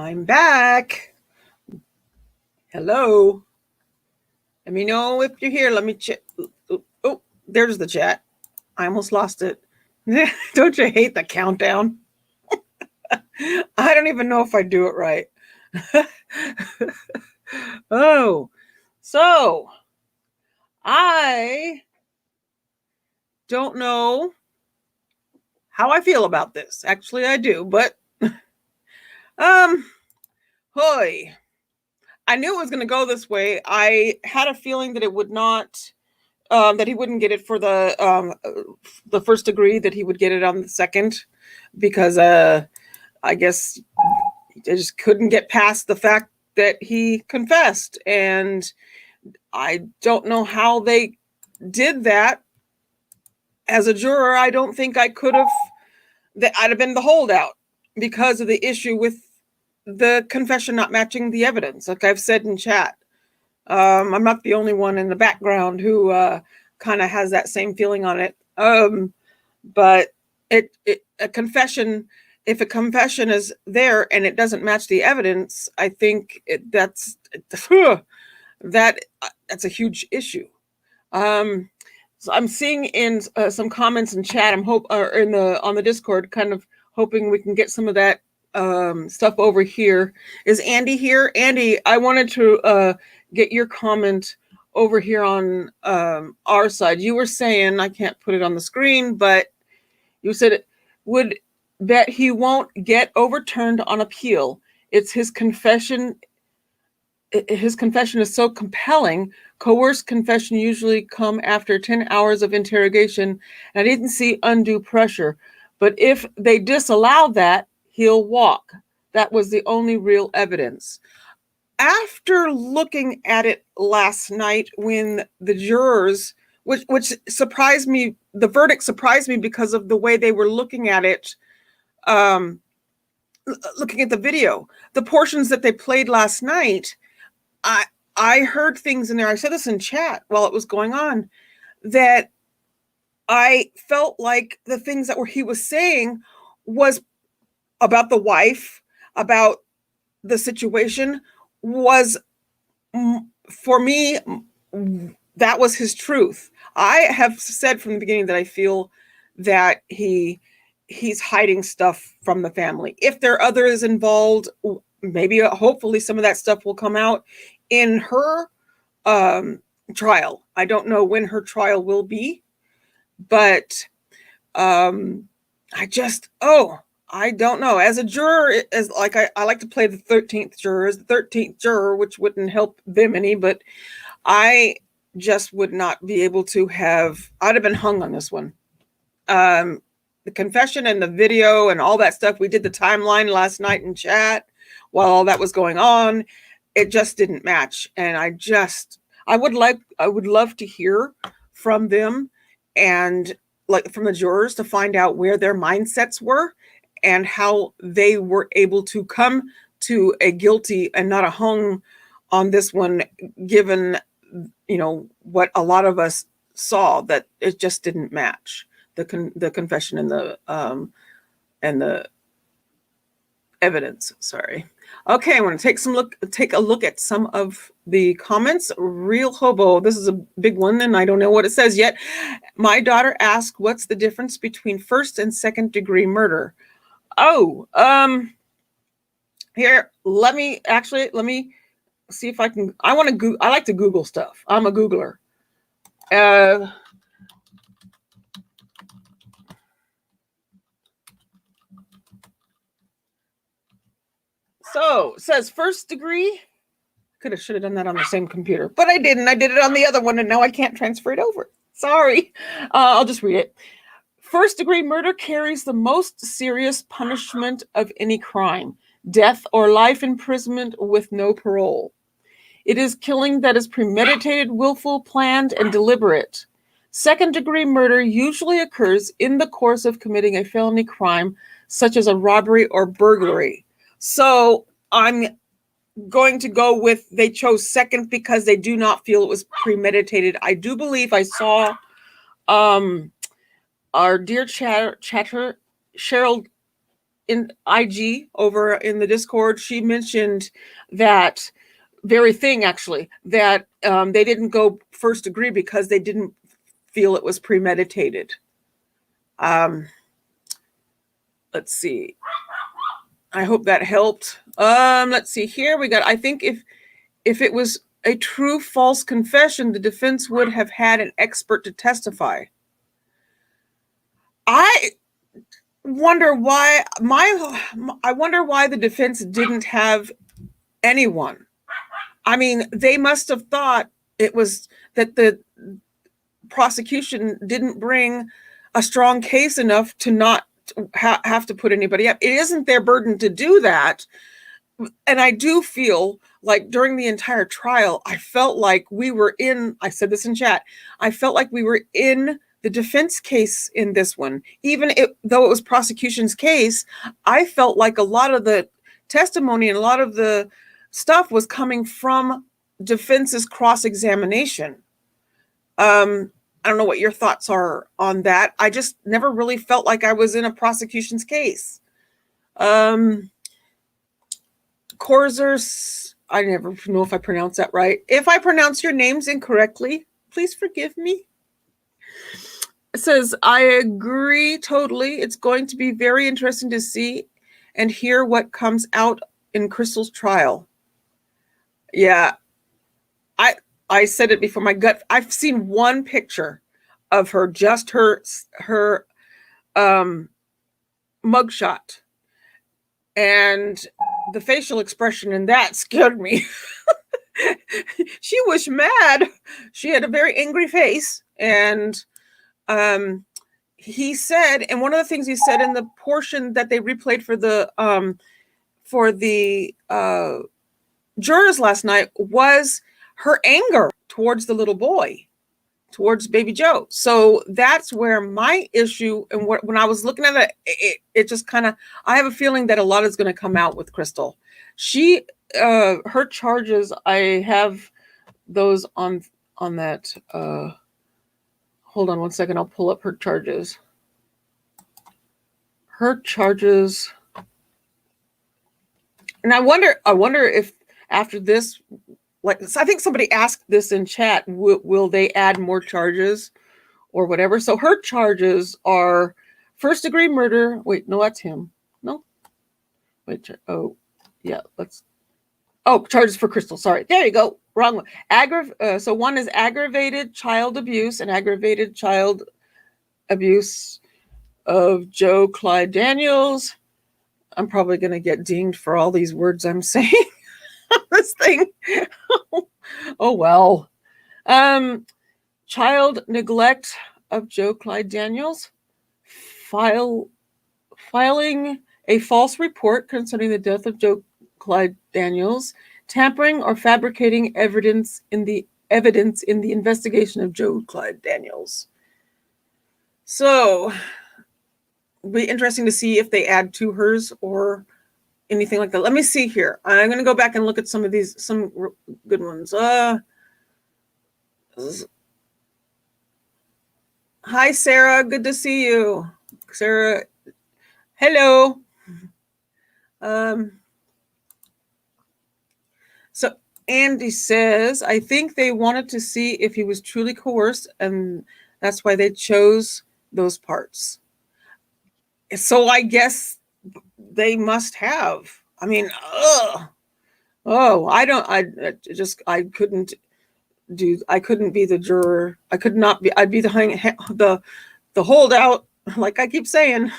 I'm back. Hello. Let me know if you're here. Let me check. Oh, there's the chat. I almost lost it. Don't you hate the countdown? I don't even know if I do it right. Oh, so I don't know how I feel about this. Actually, I do, but hoy. I knew it was going to go this way. I had a feeling that it would not, that he wouldn't get it for the first degree, that he would get it on the second, because I guess I just couldn't get past the fact that he confessed, and I don't know how they did that. As a juror, I don't think I could have. That I'd have been the holdout because of the issue with the confession not matching the evidence, like I've said in chat. I'm not the only one in the background who kind of has that same feeling on it. But a confession, if a confession is there and it doesn't match the evidence, I think that's a huge issue. So I'm seeing in some comments in chat, on the Discord, kind of hoping we can get some of that stuff over here. Is Andy here? Andy, I wanted to get your comment over here on our side. You were saying, I can't put it on the screen, but you said it would that he won't get overturned on appeal. It's his confession. His confession is so compelling. Coerced confession usually come after 10 hours of interrogation. And I didn't see undue pressure. But if they disallow that, he'll walk. That was the only real evidence. After looking at it last night, when the jurors, which surprised me, the verdict surprised me because of the way they were looking at it, looking at the video, the portions that they played last night, I heard things in there. I said this in chat while it was going on, that I felt like the things that he was saying was about the wife, about the situation, was, for me, that was his truth. I have said from the beginning that I feel that he's hiding stuff from the family. If there are others involved, maybe hopefully some of that stuff will come out in her trial. I don't know when her trial will be, but I don't know. As a juror, as like I like to play the 13th juror, as the 13th juror, which wouldn't help them any, but I just would not be able to have, I'd have been hung on this one. The confession and the video and all that stuff, we did the timeline last night in chat while all that was going on. It just didn't match. And I would love to hear from them, and like from the jurors, to find out where their mindsets were and how they were able to come to a guilty and not a hung on this one, given, what a lot of us saw, that it just didn't match the confession and the evidence. Sorry. Okay, I want to take a look at some of the comments. Real Hobo, this is a big one, and I don't know what it says yet. My daughter asked, what's the difference between first and second degree murder? Here, let me see if I can. I like to Google stuff. I'm a Googler. So it says first degree. Should have done that on the same computer, but I didn't. I did it on the other one, and now I can't transfer it over. Sorry. I'll just read it. First degree murder carries the most serious punishment of any crime: death or life imprisonment with no parole. It is killing that is premeditated, willful, planned, and deliberate. Second degree murder usually occurs in the course of committing a felony crime, such as a robbery or burglary. So I'm going to go with, they chose second because they do not feel it was premeditated. I do believe I saw our dear chatter Cheryl in IG over in the Discord, she mentioned that very thing, actually, that they didn't go first degree because they didn't feel it was premeditated. Let's see. I hope that helped. Let's see here. We got, I think if it was a true false confession, the defense would have had an expert to testify. I wonder why the defense didn't have anyone. I mean, they must have thought it was that the prosecution didn't bring a strong case enough to not have to put anybody up. It isn't their burden to do that. And I do feel like during the entire trial, I felt like we were in, I said this in chat, I felt like we were in the defense case in this one. Even though it was prosecution's case, I felt like a lot of the testimony and a lot of the stuff was coming from defense's cross-examination. I don't know what your thoughts are on that. I just never really felt like I was in a prosecution's case. Korzers, I never know if I pronounce that right. If I pronounce your names incorrectly, please forgive me. It says, I agree totally. It's going to be very interesting to see and hear what comes out in Crystal's trial. Yeah, I said it before, my gut. I've seen one picture of her, just her mugshot, and the facial expression in that scared me. She was mad. She had a very angry face, and he said, and one of the things he said in the portion that they replayed for the jurors last night was her anger towards the little boy, towards baby Joe. So that's where my issue, and when I was looking at it just kind of, I have a feeling that a lot is going to come out with Crystal. She, her charges, I have those on that. Hold on one second. I'll pull up her charges. Her charges. And I wonder if after this, like, I think somebody asked this in chat, will they add more charges or whatever? So her charges are first degree murder. Wait, no, that's him. No. Wait, oh, yeah, charges for Crystal. Sorry. There you go. Wrong one. So one is aggravated child abuse and aggravated child abuse of Joe Clyde Daniels. I'm probably going to get dinged for all these words I'm saying. This thing. Oh, well. Child neglect of Joe Clyde Daniels. Filing a false report concerning the death of Joe Clyde Daniels. Tampering or fabricating evidence in the investigation of Joe Clyde Daniels. So, it'll be interesting to see if they add to hers or anything like that. Let me see here. I'm going to go back and look at some good ones. Hi, Sarah. Good to see you. Sarah, hello. So Andy says, I think they wanted to see if he was truly coerced, and that's why they chose those parts. So I guess they must have. I mean, I couldn't be the juror. I could not be. I'd be the holdout, like I keep saying.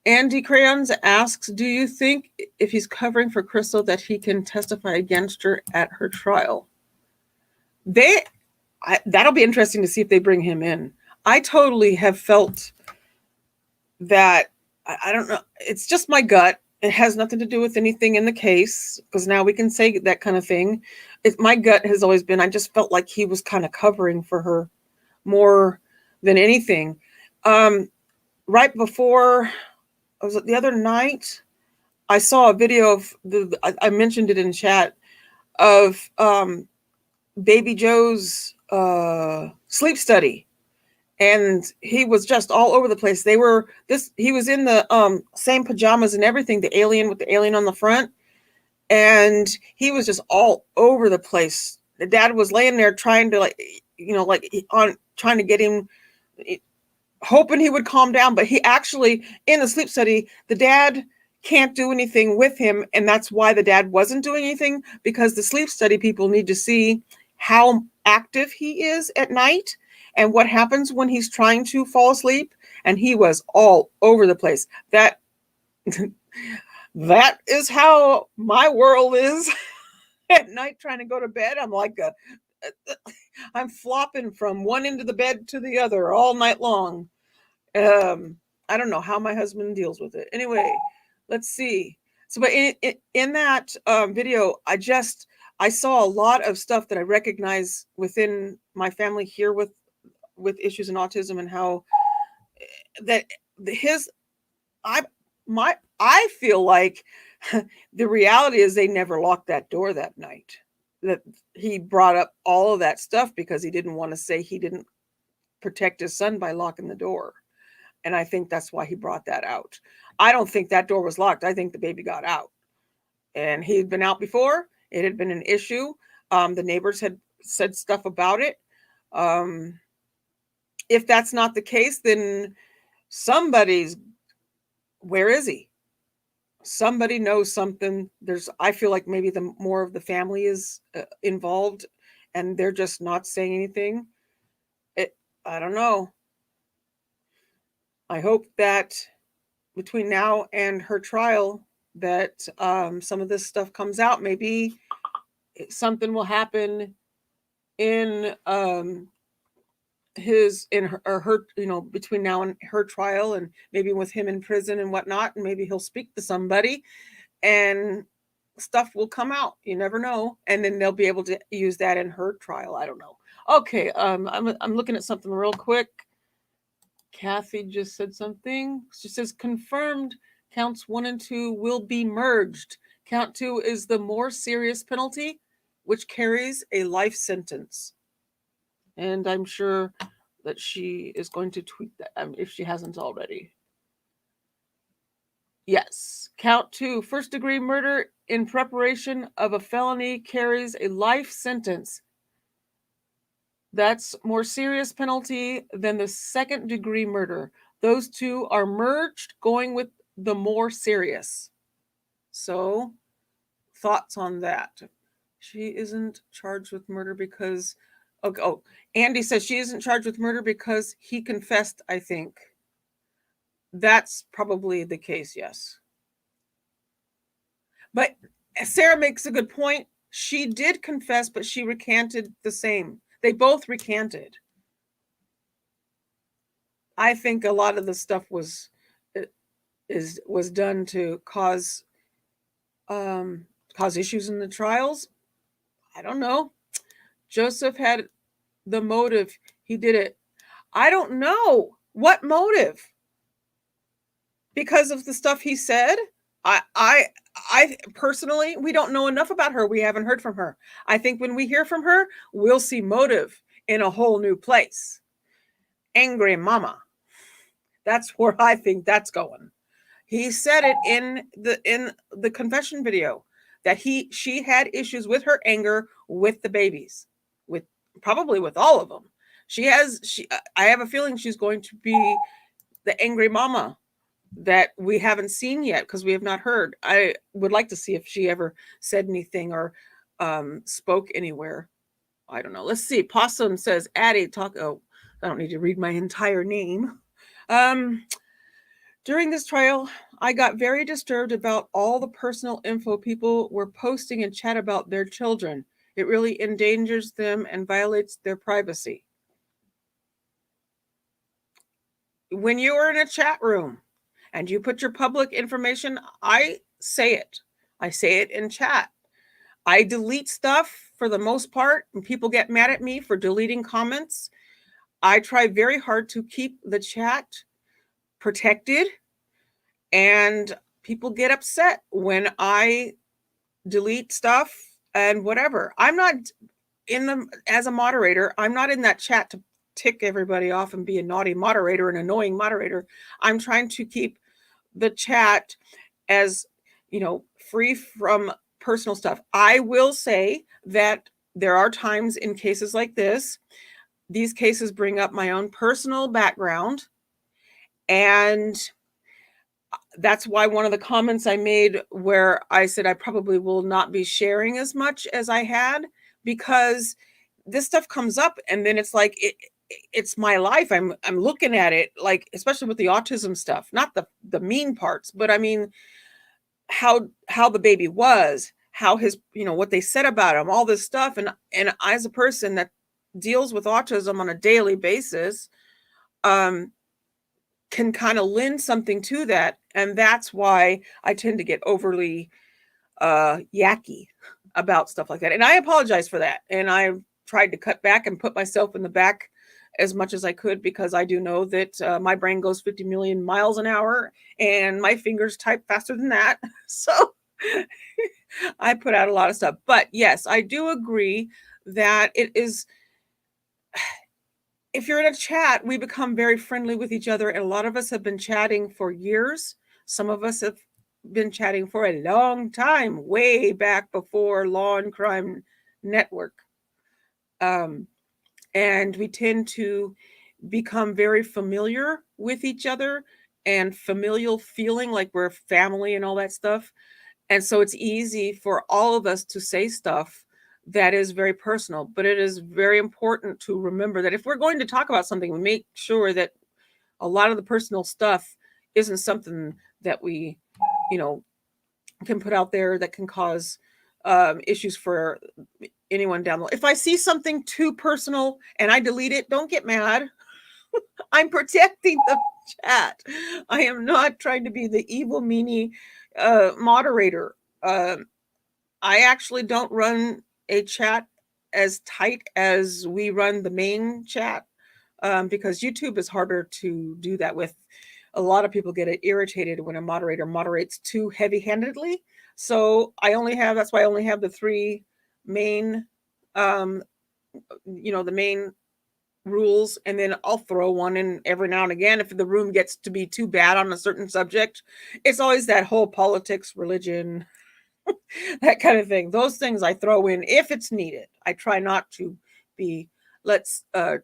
Andy Crayons asks, do you think if he's covering for Crystal that he can testify against her at her trial? That'll be interesting to see if they bring him in. I totally have felt that, I don't know, it's just my gut. It has nothing to do with anything in the case, because now we can say that kind of thing. My gut has always been, I just felt like he was kind of covering for her more than anything. Right before, was it the other night? I saw a video of I mentioned it in chat, of baby Joe's sleep study. and he was just all over the place. He was in the same pajamas and everything, the alien with the alien on the front, and he was just all over the place. The dad was laying there trying to trying to get him, hoping he would calm down, but he actually, in the sleep study, the dad can't do anything with him, and that's why the dad wasn't doing anything, because the sleep study people need to see how active he is at night and what happens when he's trying to fall asleep, and he was all over the place. That that is how my world is at night trying to go to bed. I'm flopping from one end of the bed to the other all night long. I don't know how my husband deals with it. Anyway, let's see. So, but in that video, I saw a lot of stuff that I recognize within my family here with issues in autism, and how that his I feel like the reality is they never locked that door that night. That he brought up all of that stuff because he didn't want to say he didn't protect his son by locking the door. And I think that's why he brought that out. I don't think that door was locked. I think the baby got out. And he had been out before. It had been an issue. The neighbors had said stuff about it. If that's not the case, then where is he? Somebody knows something. I feel like maybe the more of the family is involved, and they're just not saying anything. I don't know. I hope that between now and her trial that some of this stuff comes out. Maybe something will happen in her, between now and her trial, and maybe with him in prison and whatnot, and maybe he'll speak to somebody and stuff will come out. You never know. And then they'll be able to use that in her trial. I don't know. Okay. I'm looking at something real quick. Kathy just said something. She says confirmed counts 1 and 2 will be merged. Count 2 is the more serious penalty, which carries a life sentence. And I'm sure that she is going to tweet that if she hasn't already. Yes. Count 2, first degree murder in preparation of a felony carries a life sentence. That's more serious penalty than the second degree murder. Those two are merged, going with the more serious. So, thoughts on that? She isn't charged with murder because... Oh, Andy says she isn't charged with murder because he confessed, I think. That's probably the case, yes. But Sarah makes a good point. She did confess, but she recanted the same. They both recanted. I think a lot of the stuff was done to cause issues in the trials. I don't know. Joseph had the motive. He did it. I don't know. What motive? Because of the stuff he said? I personally, we don't know enough about her. We haven't heard from her. I think when we hear from her, we'll see motive in a whole new place. Angry mama. That's where I think that's going. He said it in the confession video that she had issues with her anger with the babies, probably with all of them. I have a feeling she's going to be the angry mama that we haven't seen yet because we have not heard. I would like to see if she ever said anything or spoke anywhere. I don't know. Let's see. Possum says, Addie, talk. Oh, I don't need to read my entire name. During this trial, I got very disturbed about all the personal info people were posting in chat about their children. It really endangers them and violates their privacy. When you are in a chat room and you put your public information, I say it. I say it in chat. I delete stuff for the most part, and people get mad at me for deleting comments. I try very hard to keep the chat protected, and people get upset when I delete stuff and whatever. I'm not as a moderator, I'm not in that chat tick everybody off and be a naughty moderator, an annoying moderator. I'm trying to keep the chat as, free from personal stuff. I will say that there are times in cases like this, these cases bring up my own personal background. And that's why one of the comments I made where I said I probably will not be sharing as much as I had, because this stuff comes up and then it's like it's my life. I'm looking at it, like, especially with the autism stuff, not the mean parts, but I mean how the baby was, how his, what they said about him, all this stuff. And as a person that deals with autism on a daily basis, can kind of lend something to that. And that's why I tend to get overly yucky about stuff like that. And I apologize for that. And I tried to cut back and put myself in the back as much as I could, because I do know that my brain goes 50 million miles an hour and my fingers type faster than that. So I put out a lot of stuff. But yes, I do agree that it is, if you're in a chat, we become very friendly with each other. And a lot of us have been chatting for years. Some of us have been chatting for a long time, way back before Law and Crime Network. And we tend to become very familiar with each other and familial feeling like we're family and all that stuff. And so it's easy for all of us to say stuff that is very personal. But it is very important to remember that if we're going to talk about something, we make sure that a lot of the personal stuff isn't something that we, can put out there that can cause issues for anyone down the line. If I see something too personal and I delete it, don't get mad. I'm protecting the chat. I am not trying to be the evil, meanie moderator. I actually don't run a chat as tight as we run the main chat, because YouTube is harder to do that with. A lot of people get irritated when a moderator moderates too heavy-handedly. So that's why I only have the three main, the main rules. And then I'll throw one in every now and again if the room gets to be too bad on a certain subject. It's always that whole politics, religion, that kind of thing. Those things I throw in if it's needed. I try not to be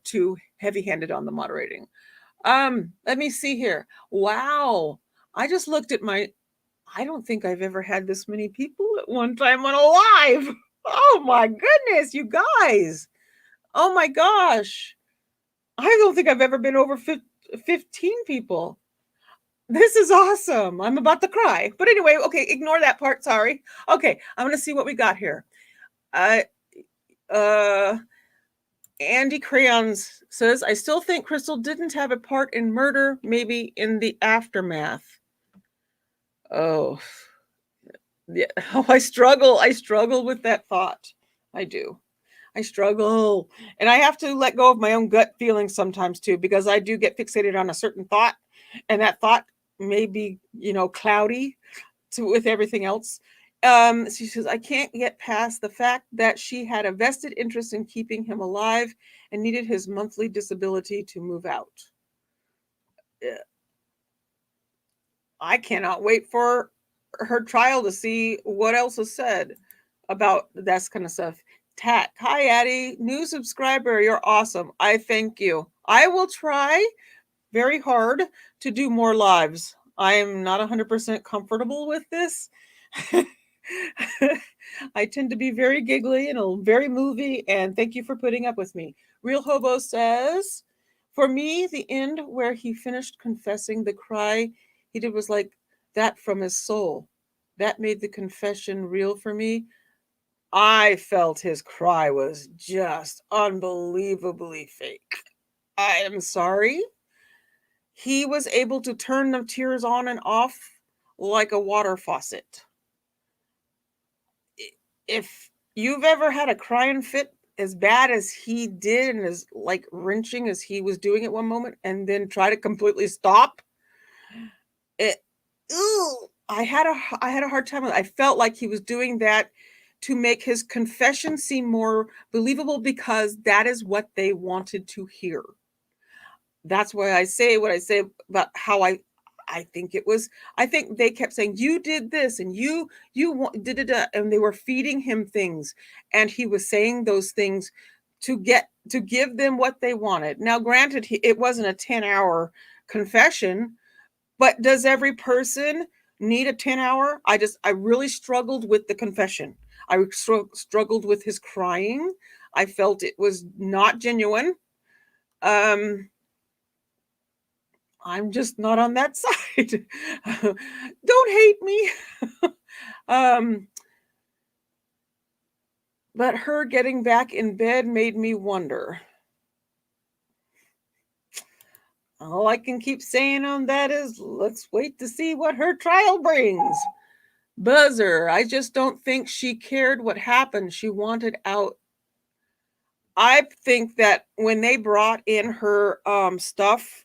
too heavy-handed on the moderating. Let me see here. Wow. I just looked at I don't think I've ever had this many people at one time on a live. Oh my goodness, you guys. Oh my gosh. I don't think I've ever been over 15 people. This is awesome. I'm about to cry. But anyway, okay, ignore that part. Sorry. Okay, I'm going to see what we got here. Andy Crayons says, I still think Crystal didn't have a part in murder, maybe in the aftermath. Oh, yeah. Oh, I struggle with that thought. I do. I struggle. And I have to let go of my own gut feelings sometimes too, because I do get fixated on a certain thought, and that thought may be, cloudy with everything else. She says, I can't get past the fact that she had a vested interest in keeping him alive and needed his monthly disability to move out. I cannot wait for her trial to see what else is said about that kind of stuff. Tat, hi Addie, new subscriber, you're awesome. I thank you. I will try very hard to do more lives. I am not 100% comfortable with this. I tend to be very giggly and very movie, and thank you for putting up with me. Real Hobo says, for me, the end where he finished confessing, the cry he did was like that from his soul. That made the confession real for me. I felt his cry was just unbelievably fake. I am sorry. He was able to turn the tears on and off like a water faucet. If you've ever had a crying fit as bad as he did and as like wrenching as he was doing at one moment, and then try to completely stop, I had a hard time with it. I felt like he was doing that to make his confession seem more believable, because that is what they wanted to hear. That's why I say what I say about how I think it was. I think they kept saying you did this and you did it, and they were feeding him things, and he was saying those things to give them what they wanted. Now, granted, it wasn't a 10-hour confession, but does every person need a 10-hour? I really struggled with the confession. I struggled with his crying. I felt it was not genuine. I'm just not on that side. Don't hate me. But her getting back in bed made me wonder. All I can keep saying on that is let's wait to see what her trial brings. Buzzer, I just don't think she cared what happened. She wanted out. I think that when they brought in her stuff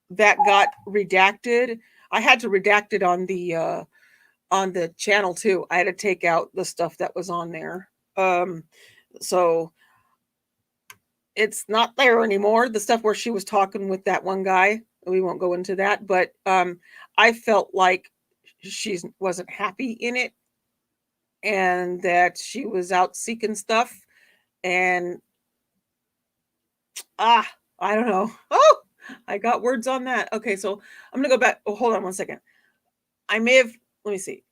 that got redacted, I had to redact it on the channel too. I had to take out the stuff that was on there. So it's not there anymore. The stuff where she was talking with that one guy, we won't go into that, but I felt like she wasn't happy in it and that she was out seeking stuff, and I don't know. Oh, I got words on that. Okay, so I'm gonna go back. Oh, hold on one second. I may have, let me see.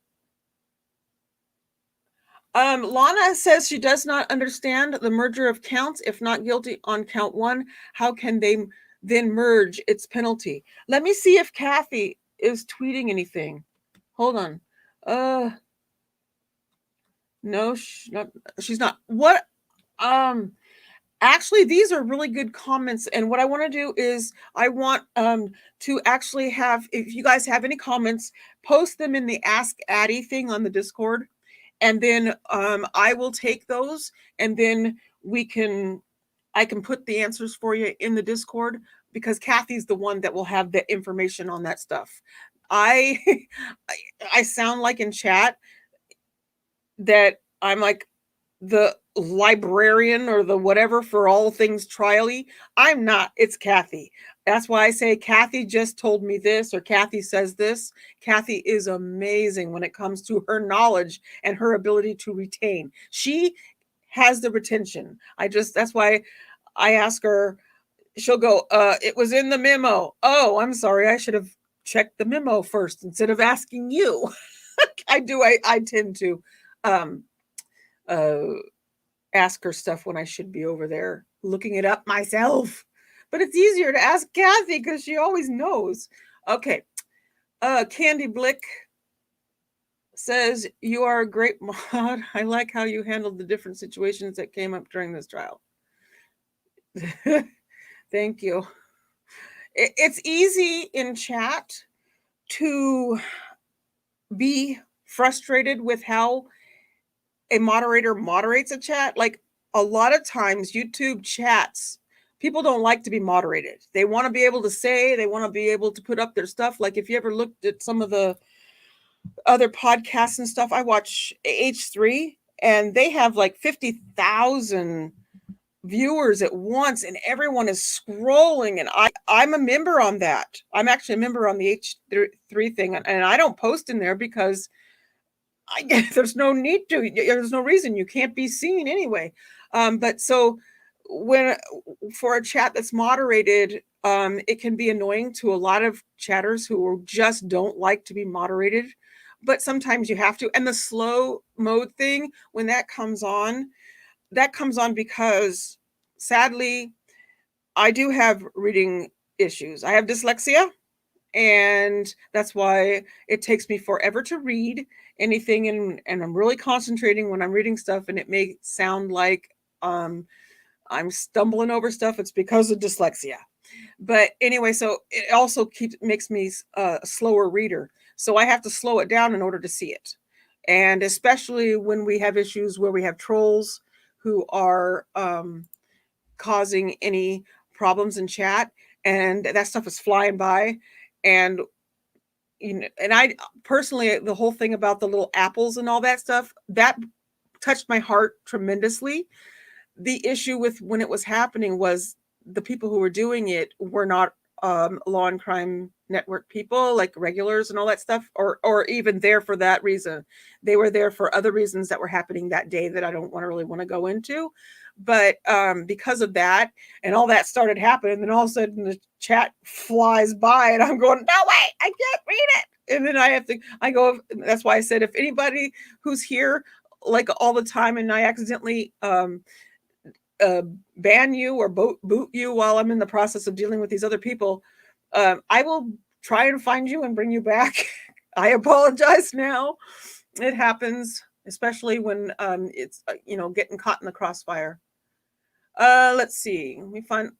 Lana says she does not understand the merger of counts. If not guilty on count one, how can they then merge its penalty? Let me see if Kathy is tweeting anything. Hold on. No, she's not. What? Actually, these are really good comments, and what I want to do is I want to actually have, if you guys have any comments, post them in the Ask Addie thing on the Discord, and then I will take those, and then I can put the answers for you in the Discord, because Kathy's the one that will have the information on that stuff. I I sound like in chat that I'm like the librarian or the whatever for all things trial-y. I'm not. It's Kathy. That's why I say Kathy just told me this, or Kathy says this. Kathy is amazing when it comes to her knowledge and her ability to retain. She has the retention. That's why I ask her, she'll go, it was in the memo. Oh, I'm sorry. I should have checked the memo first instead of asking you. I tend to uh, ask her stuff when I should be over there looking it up myself. But it's easier to ask Kathy because she always knows. Okay. Candy Blick says, you are a great mod. I like how you handled the different situations that came up during this trial. Thank you. It's easy in chat to be frustrated with how a moderator moderates a chat. Like a lot of times YouTube chats, people don't like to be moderated. They want to be able to say, they want to be able to put up their stuff. Like if you ever looked at some of the other podcasts and stuff, I watch H3 and they have like 50,000 viewers at once and everyone is scrolling, and I'm a member on that. I'm actually a member on the H3 thing, and I don't post in there because there's no need to. There's no reason. You can't be seen anyway. But so when for a chat that's moderated, it can be annoying to a lot of chatters who just don't like to be moderated. But sometimes you have to. And the slow mode thing, when that comes on because sadly, I do have reading issues. I have dyslexia. And that's why it takes me forever to read anything, and I'm really concentrating when I'm reading stuff, and it may sound like I'm stumbling over stuff. It's because of dyslexia. But anyway, so it also makes me a slower reader. So I have to slow it down in order to see it. And especially when we have issues where we have trolls who are causing any problems in chat, and that stuff is flying by. And and I personally, the whole thing about the little apples and all that stuff, that touched my heart tremendously. The issue with when it was happening was the people who were doing it were not law and crime network people, like regulars and all that stuff, or even there for that reason. They were there for other reasons that were happening that day that I don't really want to go into. But because of that and all that started happening, then all of a sudden the chat flies by and I'm going, no way, I can't read it. And then I go, that's why I said, if anybody who's here like all the time and I accidentally ban you or boot you while I'm in the process of dealing with these other people, I will try and find you and bring you back. I apologize now. It happens, especially when it's getting caught in the crossfire. Let's see. Let me find.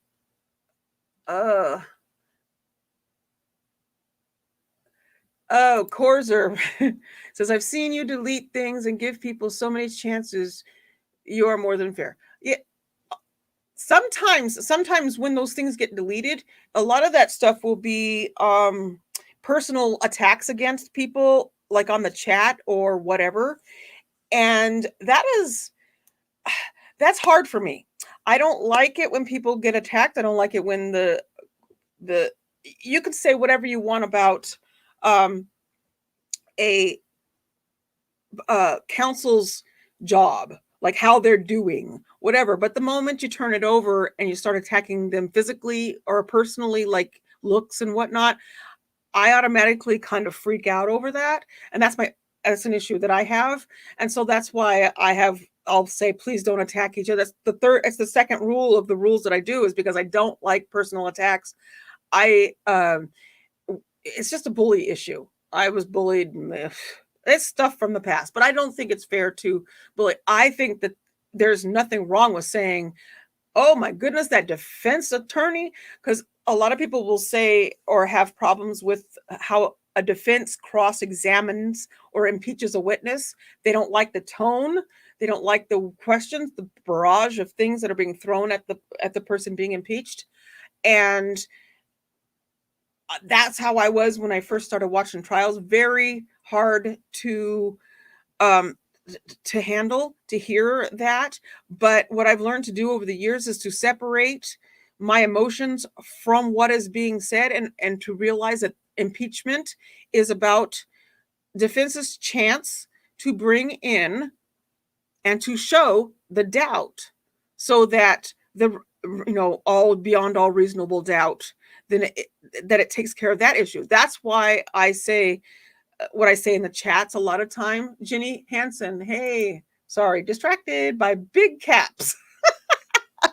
Corzer says, I've seen you delete things and give people so many chances. You are more than fair. Yeah. Sometimes when those things get deleted, a lot of that stuff will be personal attacks against people, like on the chat or whatever. And that's hard for me. I don't like it when people get attacked. I don't like it when the you can say whatever you want about a counsel's job, like how they're doing, whatever. But the moment you turn it over and you start attacking them physically or personally, like looks and whatnot, I automatically kind of freak out over that. And that's an issue that I have. And so that's why I'll say, please don't attack each other. It's the second rule of the rules that I do, is because I don't like personal attacks. It's just a bully issue. I was bullied. It's stuff from the past, but I don't think it's fair to bully. I think that there's nothing wrong with saying, oh my goodness, that defense attorney, because a lot of people will say or have problems with how a defense cross-examines or impeaches a witness. They don't like the tone. They don't like the questions, the barrage of things that are being thrown at the person being impeached. And that's how I was when I first started watching trials. Very hard to handle, to hear that. But what I've learned to do over the years is to separate my emotions from what is being said, and to realize that impeachment is about defense's chance to bring in and to show the doubt, so that all beyond all reasonable doubt, then that it takes care of that issue. That's why I say what I say in the chats a lot of time. Jenny Hansen, hey, sorry, distracted by big caps.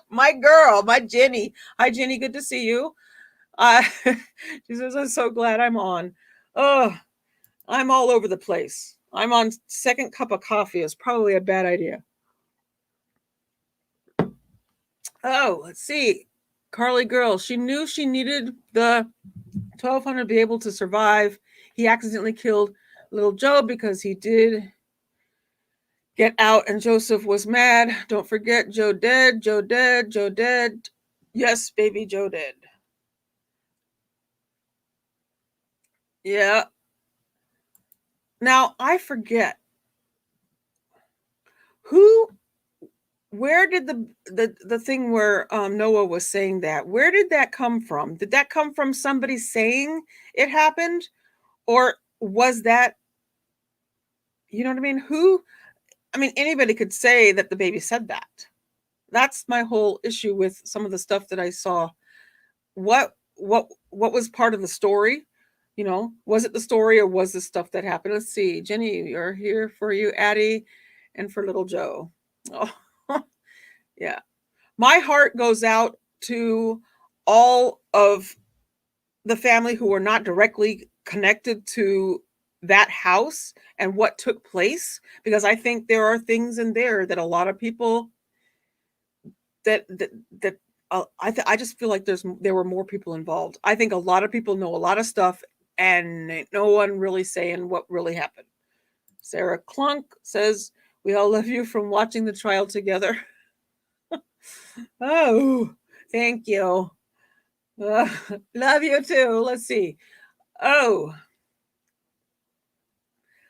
My girl, my Jenny. Hi, Jenny, good to see you. She says, I'm so glad I'm on. Oh, I'm all over the place. I'm on second cup of coffee. It's probably a bad idea. Oh, let's see. Carly girl, she knew she needed the 1200 to be able to survive. He accidentally killed little Joe because he did get out and Joseph was mad. Don't forget, Joe dead, Joe dead, Joe dead. Yes, baby, Joe dead. Yeah. Now, I forget where did the thing where Noah was saying that, where did that come from? Did that come from somebody saying it happened? Or was that, you know what I mean? Anybody could say that the baby said that. That's my whole issue with some of the stuff that I saw. What was part of the story? Was it the story or was the stuff that happened? Let's see. Jenny, you're here for you, Addie, and for little Joe. Oh, yeah. My heart goes out to all of the family who were not directly connected to that house and what took place, because I think there are things in there that a lot of people I just feel like there were more people involved. I think a lot of people know a lot of stuff and no one really saying what really happened. Sarah Clunk says, we all love you from watching the trial together. Oh, thank you. Love you too. Let's see. Oh,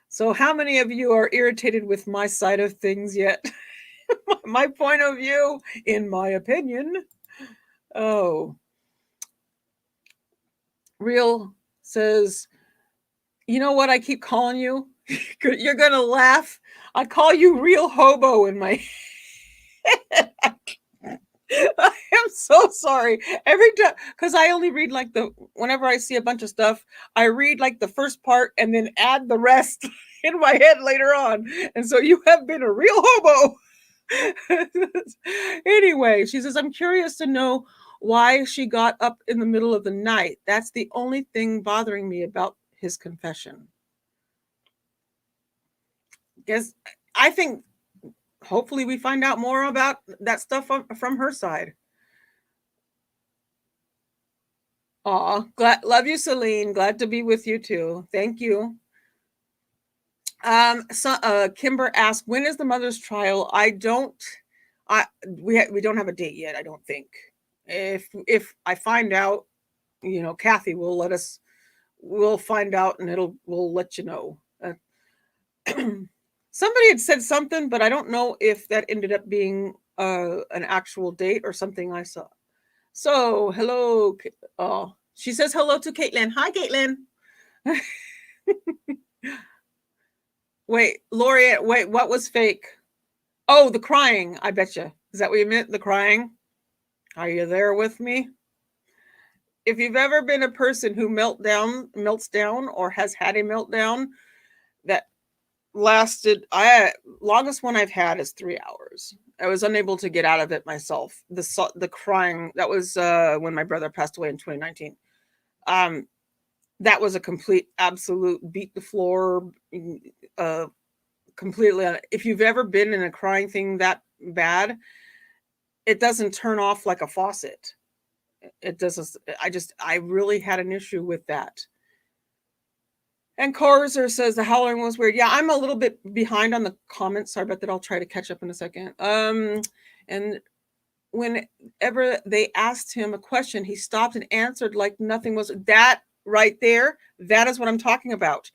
so how many of you are irritated with my side of things yet? My point of view, in my opinion. Oh, Real says, you know what I keep calling you? You're going to laugh. I call you Real Hobo in my head. I am so sorry. Every time, because I only read like whenever I see a bunch of stuff, I read like the first part and then add the rest in my head later on. And so you have been a real hobo. Anyway, she says, I'm curious to know why she got up in the middle of the night. That's the only thing bothering me about his confession. Guess I think hopefully we find out more about that stuff from her side. Aw, love you, Celine. Glad to be with you too. Thank you. Kimber asked, when is the mother's trial? We don't have a date yet. I don't think. If I find out, Kathy will let us. We'll find out, and we'll let you know. Somebody had said something, but I don't know if that ended up being an actual date or something I saw. So, hello. She says hello to Caitlin. Hi, Caitlin. Wait, Lori, what was fake? Oh, the crying, I bet you. Is that what you meant, the crying? Are you there with me? If you've ever been a person who melts down or has had a meltdown, that longest one I've had is 3 hours. I was unable to get out of it myself. The crying, that was when my brother passed away in 2019. That was a complete, absolute beat the floor, completely. If you've ever been in a crying thing that bad, it doesn't turn off like a faucet. It doesn't. I really had an issue with that. And Corzer says the howling was weird. Yeah, I'm a little bit behind on the comments. Sorry about that. I'll try to catch up in a second. And whenever they asked him a question, he stopped and answered like nothing was. That right there, that is what I'm talking about.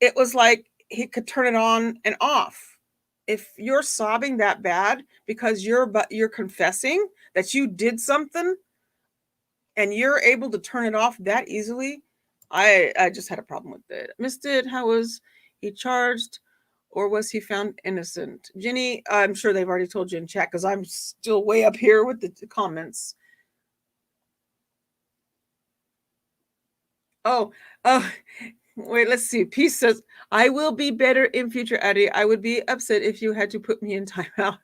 It was like he could turn it on and off. If you're sobbing that bad because you're confessing that you did something and you're able to turn it off that easily, I just had a problem with it. Missed it. How was he charged or was he found innocent? Jenny, I'm sure they've already told you in chat because I'm still way up here with the comments. Oh, wait, let's see. Peace says, I will be better in future, Addie. I would be upset if you had to put me in timeout.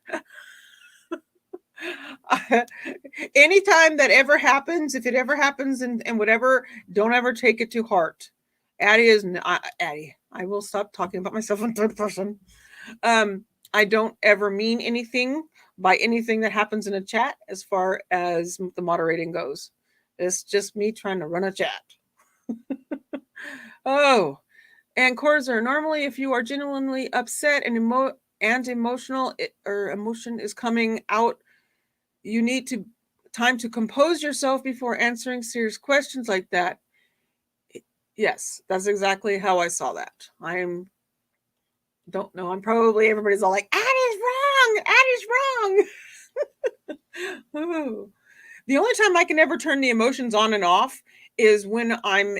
Anytime that ever happens, if it ever happens and whatever, don't ever take it to heart. Addie is not Addie. I will stop talking about myself in third person. I don't ever mean anything by anything that happens in a chat as far as the moderating goes. It's just me trying to run a chat. Oh, and Corzer, normally if you are genuinely upset and emotional or emotion is coming out, you need time to compose yourself before answering serious questions like that. Yes, that's exactly how I saw that. Don't know. I'm probably, everybody's all like, Addie's wrong. Addie's wrong. The only time I can ever turn the emotions on and off is when I'm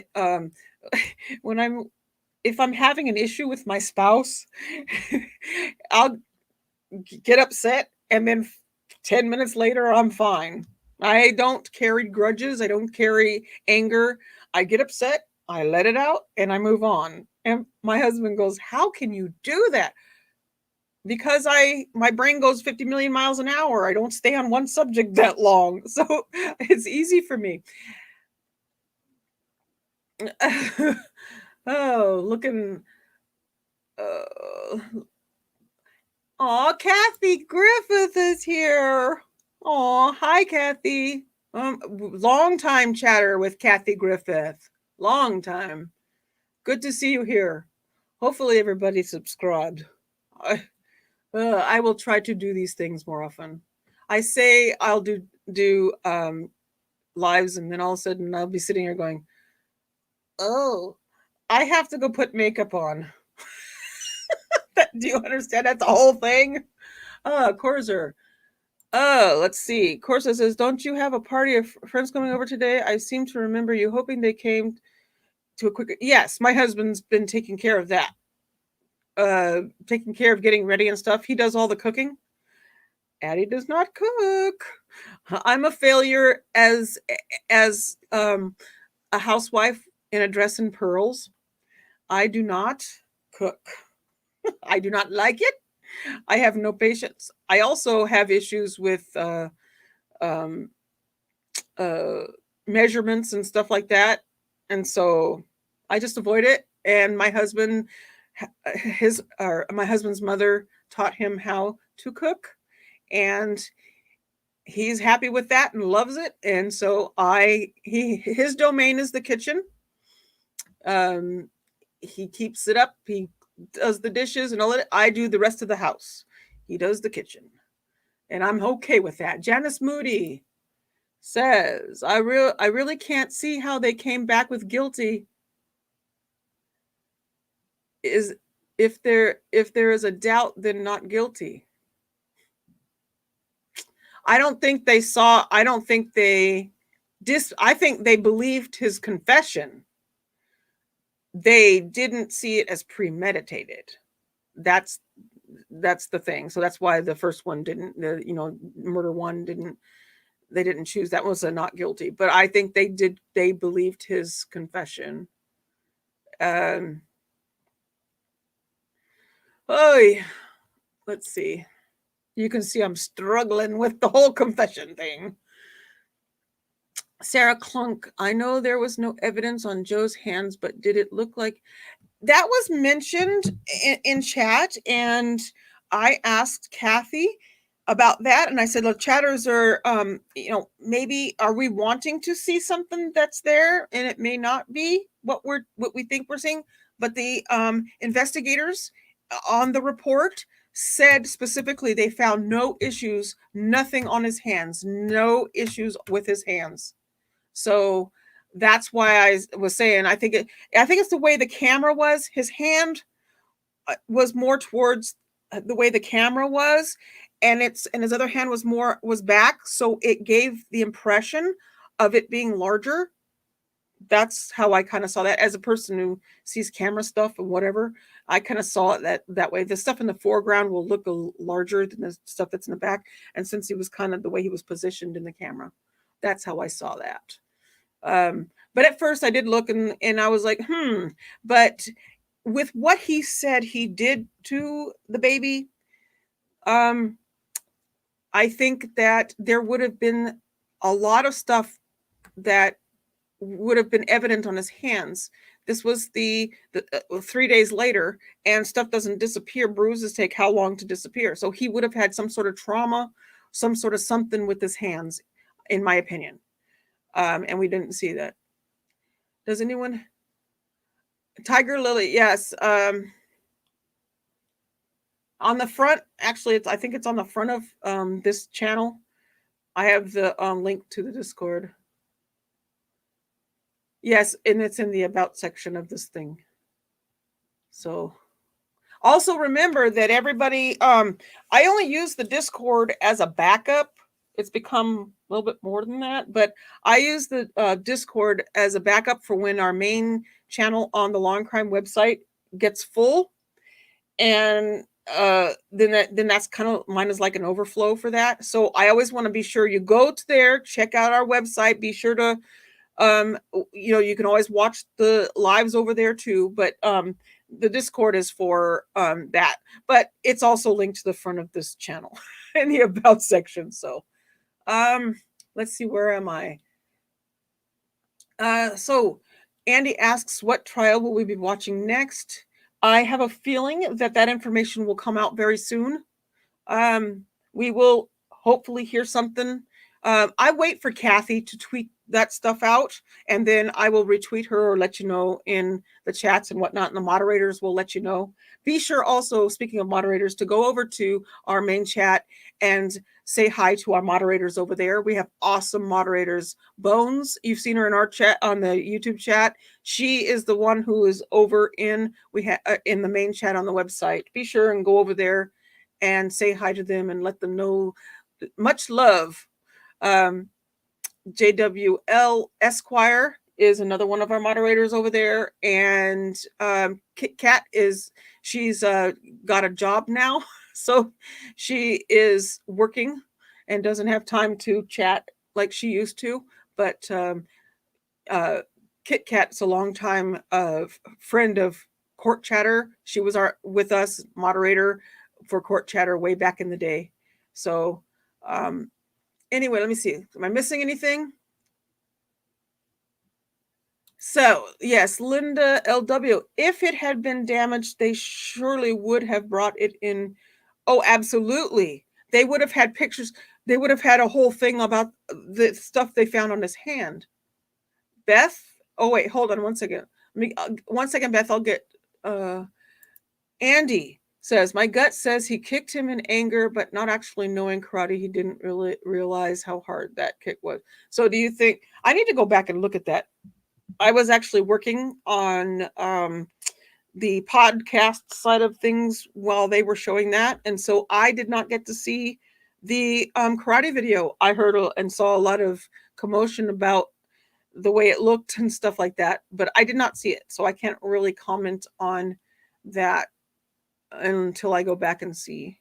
if I'm having an issue with my spouse. I'll get upset and then 10 minutes later I'm fine. I don't carry grudges. I don't carry anger. I get upset, I let it out, and I move on. And my husband goes, how can you do that? Because my brain goes 50 million miles an hour. I don't stay on one subject that long. So it's easy for me. Oh, looking. Kathy Griffith is here. Oh, hi, Kathy. Long time chatter with Kathy Griffith. Long time. Good to see you here. Hopefully everybody subscribed. I will try to do these things more often. I say I'll do lives, and then all of a sudden I'll be sitting here going, oh, I have to go put makeup on. Do you understand? That's the whole thing. Corzer. Let's see. Corsa says, don't you have a party of friends coming over today? I seem to remember you hoping they came to a quick. Yes, my husband's been taking care of that. Taking care of getting ready and stuff. He does all the cooking. Addie does not cook. I'm a failure as a housewife in a dress and pearls. I do not cook. I do not like it. I have no patience. I also have issues with um, uh, measurements and stuff like that, and so I just avoid it. And my husband, my husband's mother taught him how to cook, and he's happy with that and loves it. And so his domain is the kitchen. Um, he keeps it up. He does the dishes and all that. I do the rest of the house. He does the kitchen, and I'm okay with that. Janice Moody says, I really can't see how they came back with guilty. Is if there is a doubt, then not guilty. I don't think they saw. I don't think they I think they believed his confession. They didn't see it as premeditated. That's the thing. So that's why the first one didn't. Murder one didn't. They didn't choose. That was a not guilty. But I think they did. They believed his confession. Oh, let's see. You can see I'm struggling with the whole confession thing. Sarah Clunk, I know there was no evidence on Joe's hands, but did it look like that was mentioned in chat? And I asked Kathy about that, and I said, "Look, chatters are, maybe are we wanting to see something that's there, and it may not be what we think we're seeing." But the investigators on the report said specifically they found no issues, nothing on his hands, no issues with his hands. So that's why I was saying I think it's the way the camera was. His hand was more towards the way the camera was, and his other hand was back, so it gave the impression of it being larger. That's how I kind of saw that as a person who sees camera stuff and whatever. I kind of saw it that way. The stuff in the foreground will look larger than the stuff that's in the back, and since he was kind of the way he was positioned in the camera, that's how I saw that. But at first I did look and I was like, but with what he said he did to the baby, I think that there would have been a lot of stuff that would have been evident on his hands. This was the 3 days later, and stuff doesn't disappear. Bruises take how long to disappear? So he would have had some sort of trauma, some sort of something with his hands, in my opinion. And we didn't see that. Does anyone? Tiger Lily, yes. On the front, actually, I think it's on the front of this channel. I have the link to the Discord. Yes, and it's in the about section of this thing. So also remember that everybody, I only use the Discord as a backup. It's become a little bit more than that, but I use the Discord as a backup for when our main channel on the Law and Crime website gets full. And then that's kind of mine is like an overflow for that. So I always want to be sure you go to there, check out our website, be sure to you can always watch the lives over there too, but the Discord is for that, but it's also linked to the front of this channel in the about section. So let's see, where am I? So Andy asks, what trial will we be watching next? I have a feeling that information will come out very soon. We will hopefully hear something. I wait for Kathy to tweet that stuff out, and then I will retweet her or let you know in the chats and whatnot, and the moderators will let you know. Be sure also, speaking of moderators, to go over to our main chat and say hi to our moderators over there. We have awesome moderators. Bones, you've seen her in our chat on the YouTube chat. She is the one who is over in the main chat on the website. Be sure and go over there and say hi to them and let them know much love. JWL Esquire is another one of our moderators over there, and Kit Kat she's got a job now, so she is working and doesn't have time to chat like she used to. But Kit Kat's a longtime friend of Court Chatter. She was with us moderator for Court Chatter way back in the day. So anyway, let me see. Am I missing anything? So, yes, Linda LW, if it had been damaged, they surely would have brought it in. Oh, absolutely. They would have had pictures. They would have had a whole thing about the stuff they found on his hand. Beth, oh, wait, hold on one second. One second, Beth, I'll get Andy says, my gut says he kicked him in anger, but not actually knowing karate, he didn't really realize how hard that kick was. So do you think, I need to go back and look at that. I was actually working on the podcast side of things while they were showing that. And so I did not get to see the karate video. I heard and saw a lot of commotion about the way it looked and stuff like that, but I did not see it. So I can't really comment on that until I go back and see.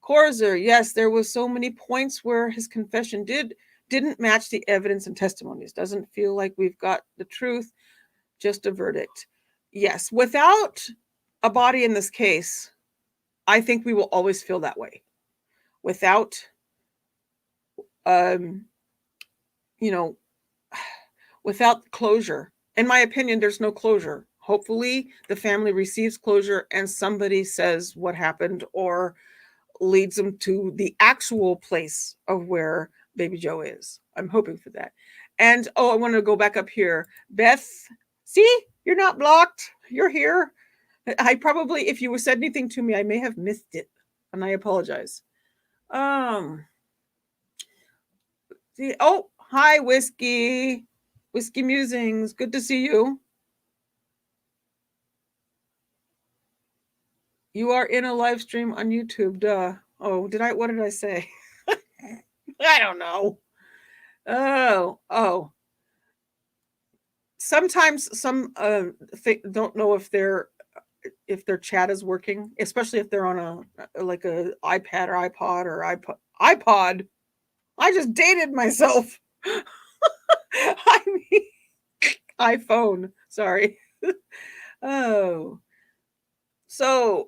Korzer, yes, there was so many points where his confession didn't match the evidence and testimonies. Doesn't feel like we've got the truth, just a verdict. Yes, without a body in this case, I think we will always feel that way. Without, without closure. In my opinion, there's no closure. Hopefully, the family receives closure and somebody says what happened or leads them to the actual place of where Baby Joe is. I'm hoping for that. And I want to go back up here. Beth, see, you're not blocked. You're here. I probably, if you said anything to me, I may have missed it, and I apologize. See, hi, Whiskey Musings. Good to see you. You are in a live stream on YouTube. Duh. Oh, what did I say? I don't know. Oh. Sometimes some don't know if their chat is working, especially if they're on a iPad or iPod or iPod. I just dated myself. I mean, iPhone. Sorry. Oh. So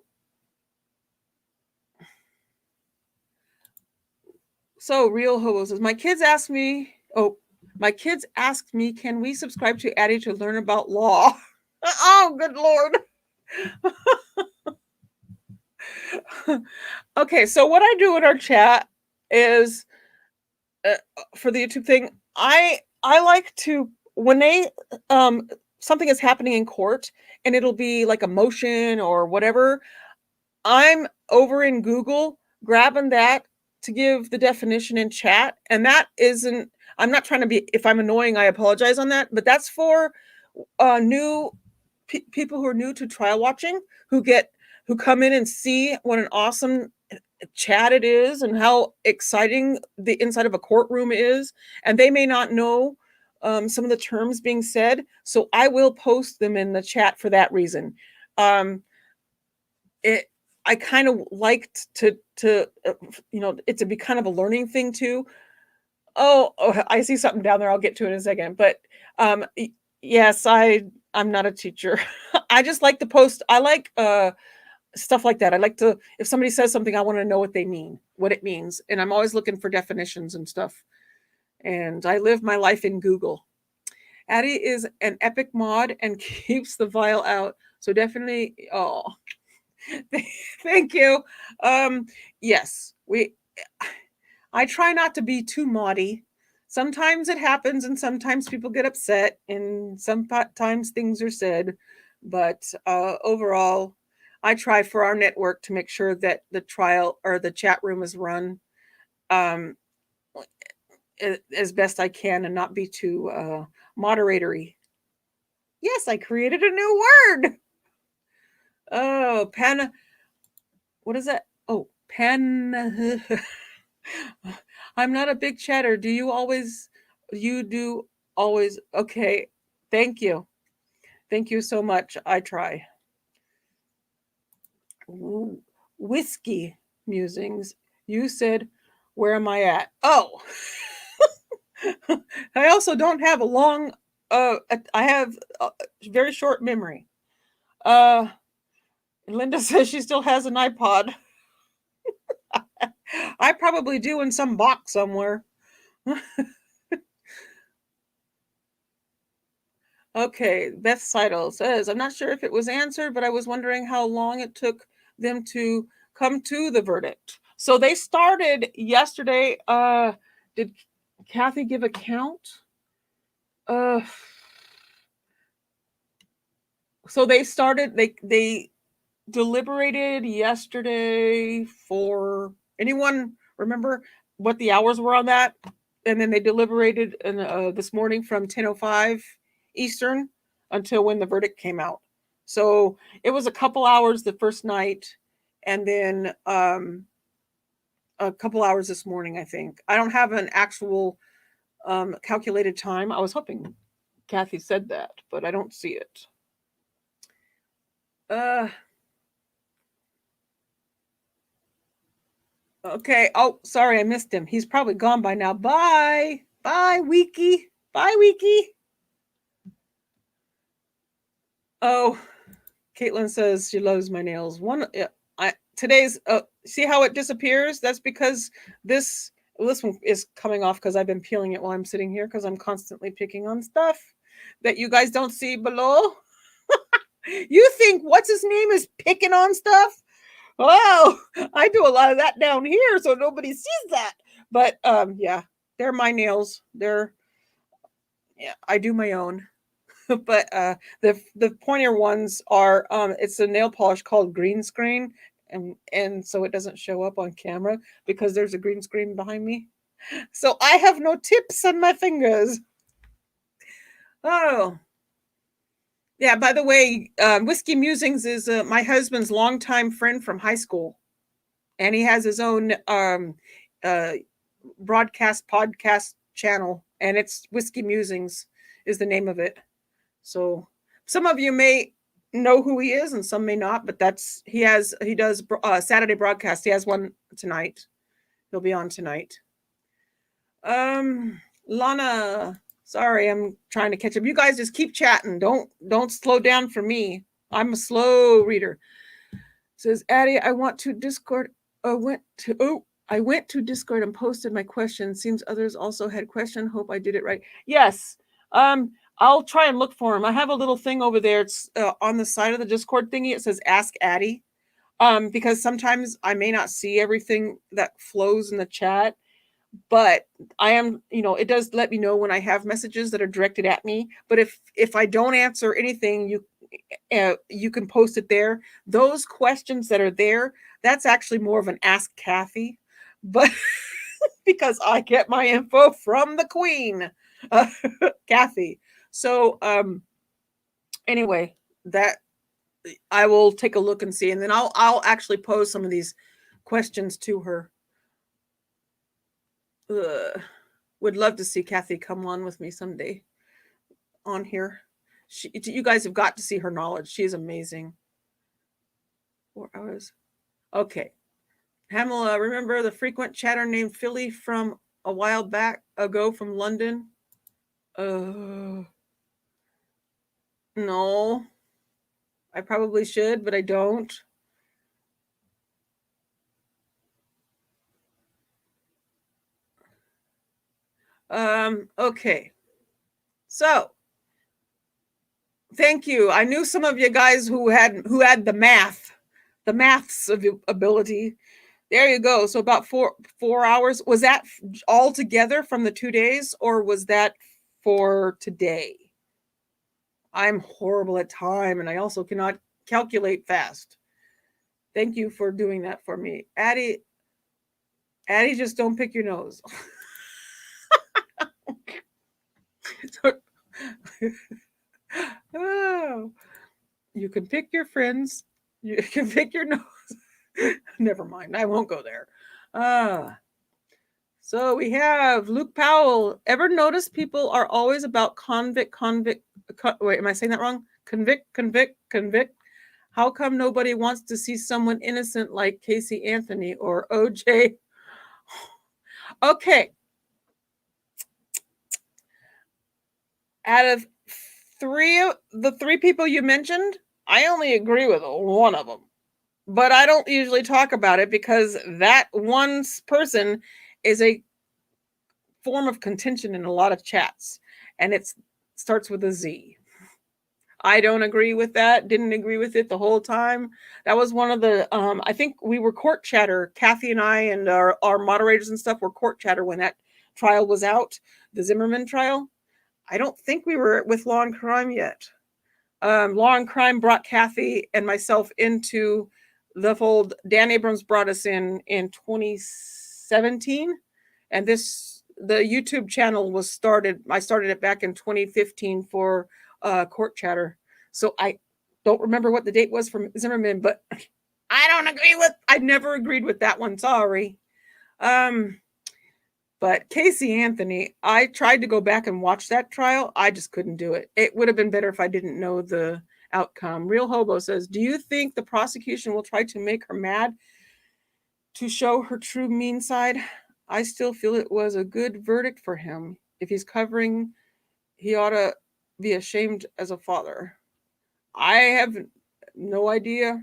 Real Hobo says, my kids asked me, can we subscribe to Addie to learn about law? Oh, good Lord. Okay, so what I do in our chat is for the YouTube thing, I like to, when they something is happening in court and it'll be like a motion or whatever, I'm over in Google grabbing that to give the definition in chat. And that isn't, I'm not trying to be, if I'm annoying, I apologize on that, but that's for new people who are new to trial watching, who come in and see what an awesome chat it is and how exciting the inside of a courtroom is. And they may not know some of the terms being said. So I will post them in the chat for that reason. I kind of liked to it to be kind of a learning thing too. Oh, I see something down there. I'll get to it in a second. But yes, I'm not a teacher. I just like to post. I like stuff like that. I like to, if somebody says something, I want to know what it means. And I'm always looking for definitions and stuff. And I live my life in Google. Addie is an epic mod and keeps the vile out. So definitely, thank you. Yes, I try not to be too moddy. Sometimes it happens and sometimes people get upset and sometimes things are said. But overall, I try for our network to make sure that the trial or the chat room is run as best I can and not be too moderatory. Yes, I created a new word. Oh, what is that? Oh, I'm not a big chatter. Do you always? You do always. Okay. Thank you. Thank you so much. I try. Whiskey musings. You said, "Where am I at?" Oh, I also don't have a long. I have a very short memory. Uh, Linda says she still has an iPod. I probably do in some box somewhere. Okay, Beth Seidel says, I'm not sure if it was answered, but I was wondering how long it took them to come to the verdict. So they started yesterday. Did Kathy give a count? Uh, so they started. They deliberated yesterday for anyone remember what the hours were on that? And then they deliberated this morning from 10:05 Eastern until when the verdict came out. So it was a couple hours the first night, and then a couple hours this morning. I think I don't have an actual calculated time. I was hoping Kathy said that, but I don't see it. Uh, Okay. Oh, sorry, I missed him. He's probably gone by now. Bye. Bye, Wiki. Bye, Wiki. Oh, Caitlin says she loves my nails. Today's see how it disappears? That's because this one is coming off because I've been peeling it while I'm sitting here because I'm constantly picking on stuff that you guys don't see below. You think what's his name is picking on stuff? Oh, I do a lot of that down here, so nobody sees that. But yeah, they're my nails. They're yeah, I do my own. But the pointier ones are it's a nail polish called green screen, and so it doesn't show up on camera because there's a green screen behind me. So I have no tips on my fingers. Oh, yeah. By the way, Whiskey Musings is my husband's longtime friend from high school, and he has his own uh, broadcast podcast channel, and it's Whiskey Musings is the name of it. So some of you may know who he is, and some may not. But he does Saturday broadcast. He has one tonight. He'll be on tonight. Lana, sorry, I'm trying to catch up. You guys just keep chatting. Don't slow down for me. I'm a slow reader. Says Addie, I want to Discord. I went to Discord and posted my question. Seems others also had question. Hope I did it right. Yes. I'll try and look for him. I have a little thing over there. It's on the side of the Discord thingy. It says Ask Addie. Because sometimes I may not see everything that flows in the chat, but I am, it does let me know when I have messages that are directed at me. But if I don't answer anything, you can post it there. Those questions that are there, that's actually more of an Ask Kathy, but because I get my info from the Queen, uh, Kathy. So anyway, that I will take a look and see, and then I'll actually pose some of these questions to her. Would love to see Kathy come on with me someday on here. You guys have got to see her knowledge. She's amazing. 4 hours. Okay. Hamela, remember the frequent chatter named Philly from a while back ago from London? No. I probably should, but I don't. Okay. So, thank you. I knew some of you guys who had the maths of ability. There you go. So about 4 hours. Was that all together from the 2 days, or was that for today? I'm horrible at time, and I also cannot calculate fast. Thank you for doing that for me. Addie, just don't pick your nose. Oh, you can pick your friends. You can pick your nose. Never mind. I won't go there. So we have Luke Powell. Ever notice people are always about convict? Wait, am I saying that wrong? Convict. How come nobody wants to see someone innocent like Casey Anthony or OJ? Okay. Out of the three people you mentioned, I only agree with one of them. But I don't usually talk about it because that one person is a form of contention in a lot of chats, and it starts with a Z. I don't agree with that. Didn't agree with it the whole time. That was one of the. I think we were court chatter. Kathy and I and our moderators and stuff were court chatter when that trial was out, the Zimmerman trial. I don't think we were with Law and Crime yet. Law and Crime brought Kathy and myself into the fold. Dan Abrams brought us in 2017, and the YouTube channel was started. I started it back in 2015 for court chatter. So I don't remember what the date was from Zimmerman, but I never agreed with that one. Sorry. But Casey Anthony, I tried to go back and watch that trial. I just couldn't do it. It would have been better if I didn't know the outcome. Real Hobo says, do you think the prosecution will try to make her mad to show her true mean side? I still feel it was a good verdict for him. If he's covering, he ought to be ashamed as a father. I have no idea.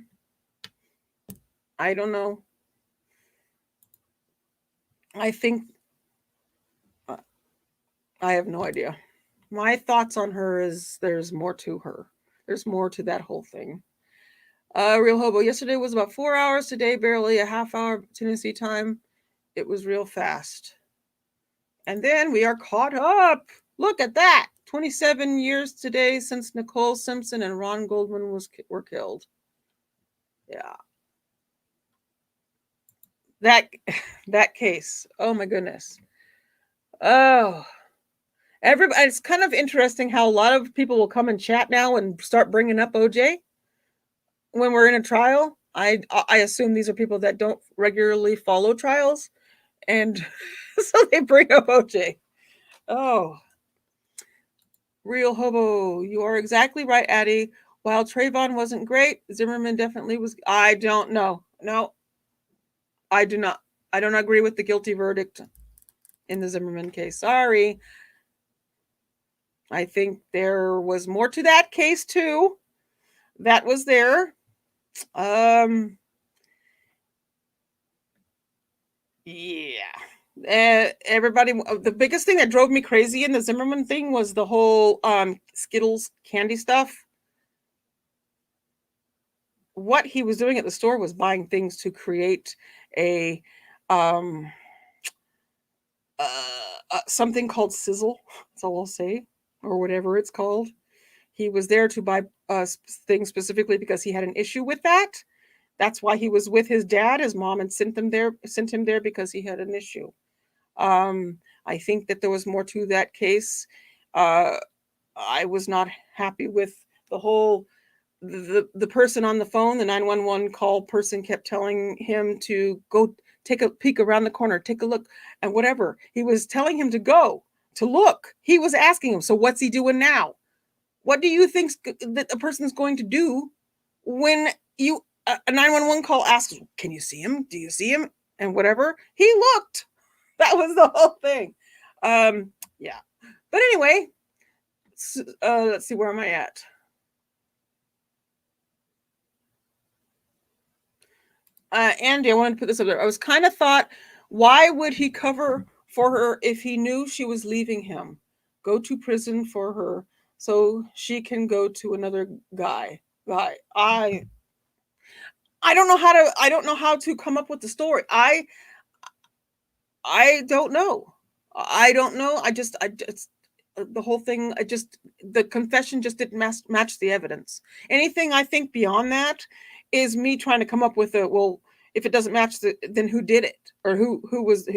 I don't know. I think I have no idea. My thoughts on her is there's more to her. There's more to that whole thing. Real Hobo, yesterday was about 4 hours. Today, barely a half hour Tennessee time. It was real fast. And then we are caught up. Look at that. 27 years today since Nicole Simpson and Ron Goldman were killed. Yeah. That case. Oh my goodness. Oh. Everybody, it's kind of interesting how a lot of people will come and chat now and start bringing up OJ when we're in a trial. I assume these are people that don't regularly follow trials, and so they bring up OJ. Oh, Real Hobo, you are exactly right, Addie. While Trayvon wasn't great, Zimmerman definitely was. I don't know. No, I do not. I don't agree with the guilty verdict in the Zimmerman case. Sorry. I think there was more to that case too. That was there. Yeah. Everybody, the biggest thing that drove me crazy in the Zimmerman thing was the whole Skittles candy stuff. What he was doing at the store was buying things to create a something called sizzle. That's all I'll say, or whatever it's called. He was there to buy things specifically because he had an issue with that. That's why he was with his dad. His mom had sent him there because he had an issue. I think that there was more to that case. I was not happy with the whole the person on the phone, the 911 call person kept telling him to go take a peek around the corner, take a look, and whatever. He was telling him to go, to look. He was asking him, so what's he doing now? What do you think that a person's going to do when you a 911 call asks, can you see him? Do you see him? And whatever. He looked. That was the whole thing. Yeah. But anyway, let's see, where am I at? Andy, I wanted to put this up there. I was kind of thought, why would he cover for her if he knew she was leaving him? Go to prison for her so she can go to another guy. I don't know how to come up with the story. I don't know. I don't know. I just the whole thing. The confession just didn't match the evidence. Anything I think beyond that is me trying to come up with if it doesn't match then who did it, or who was,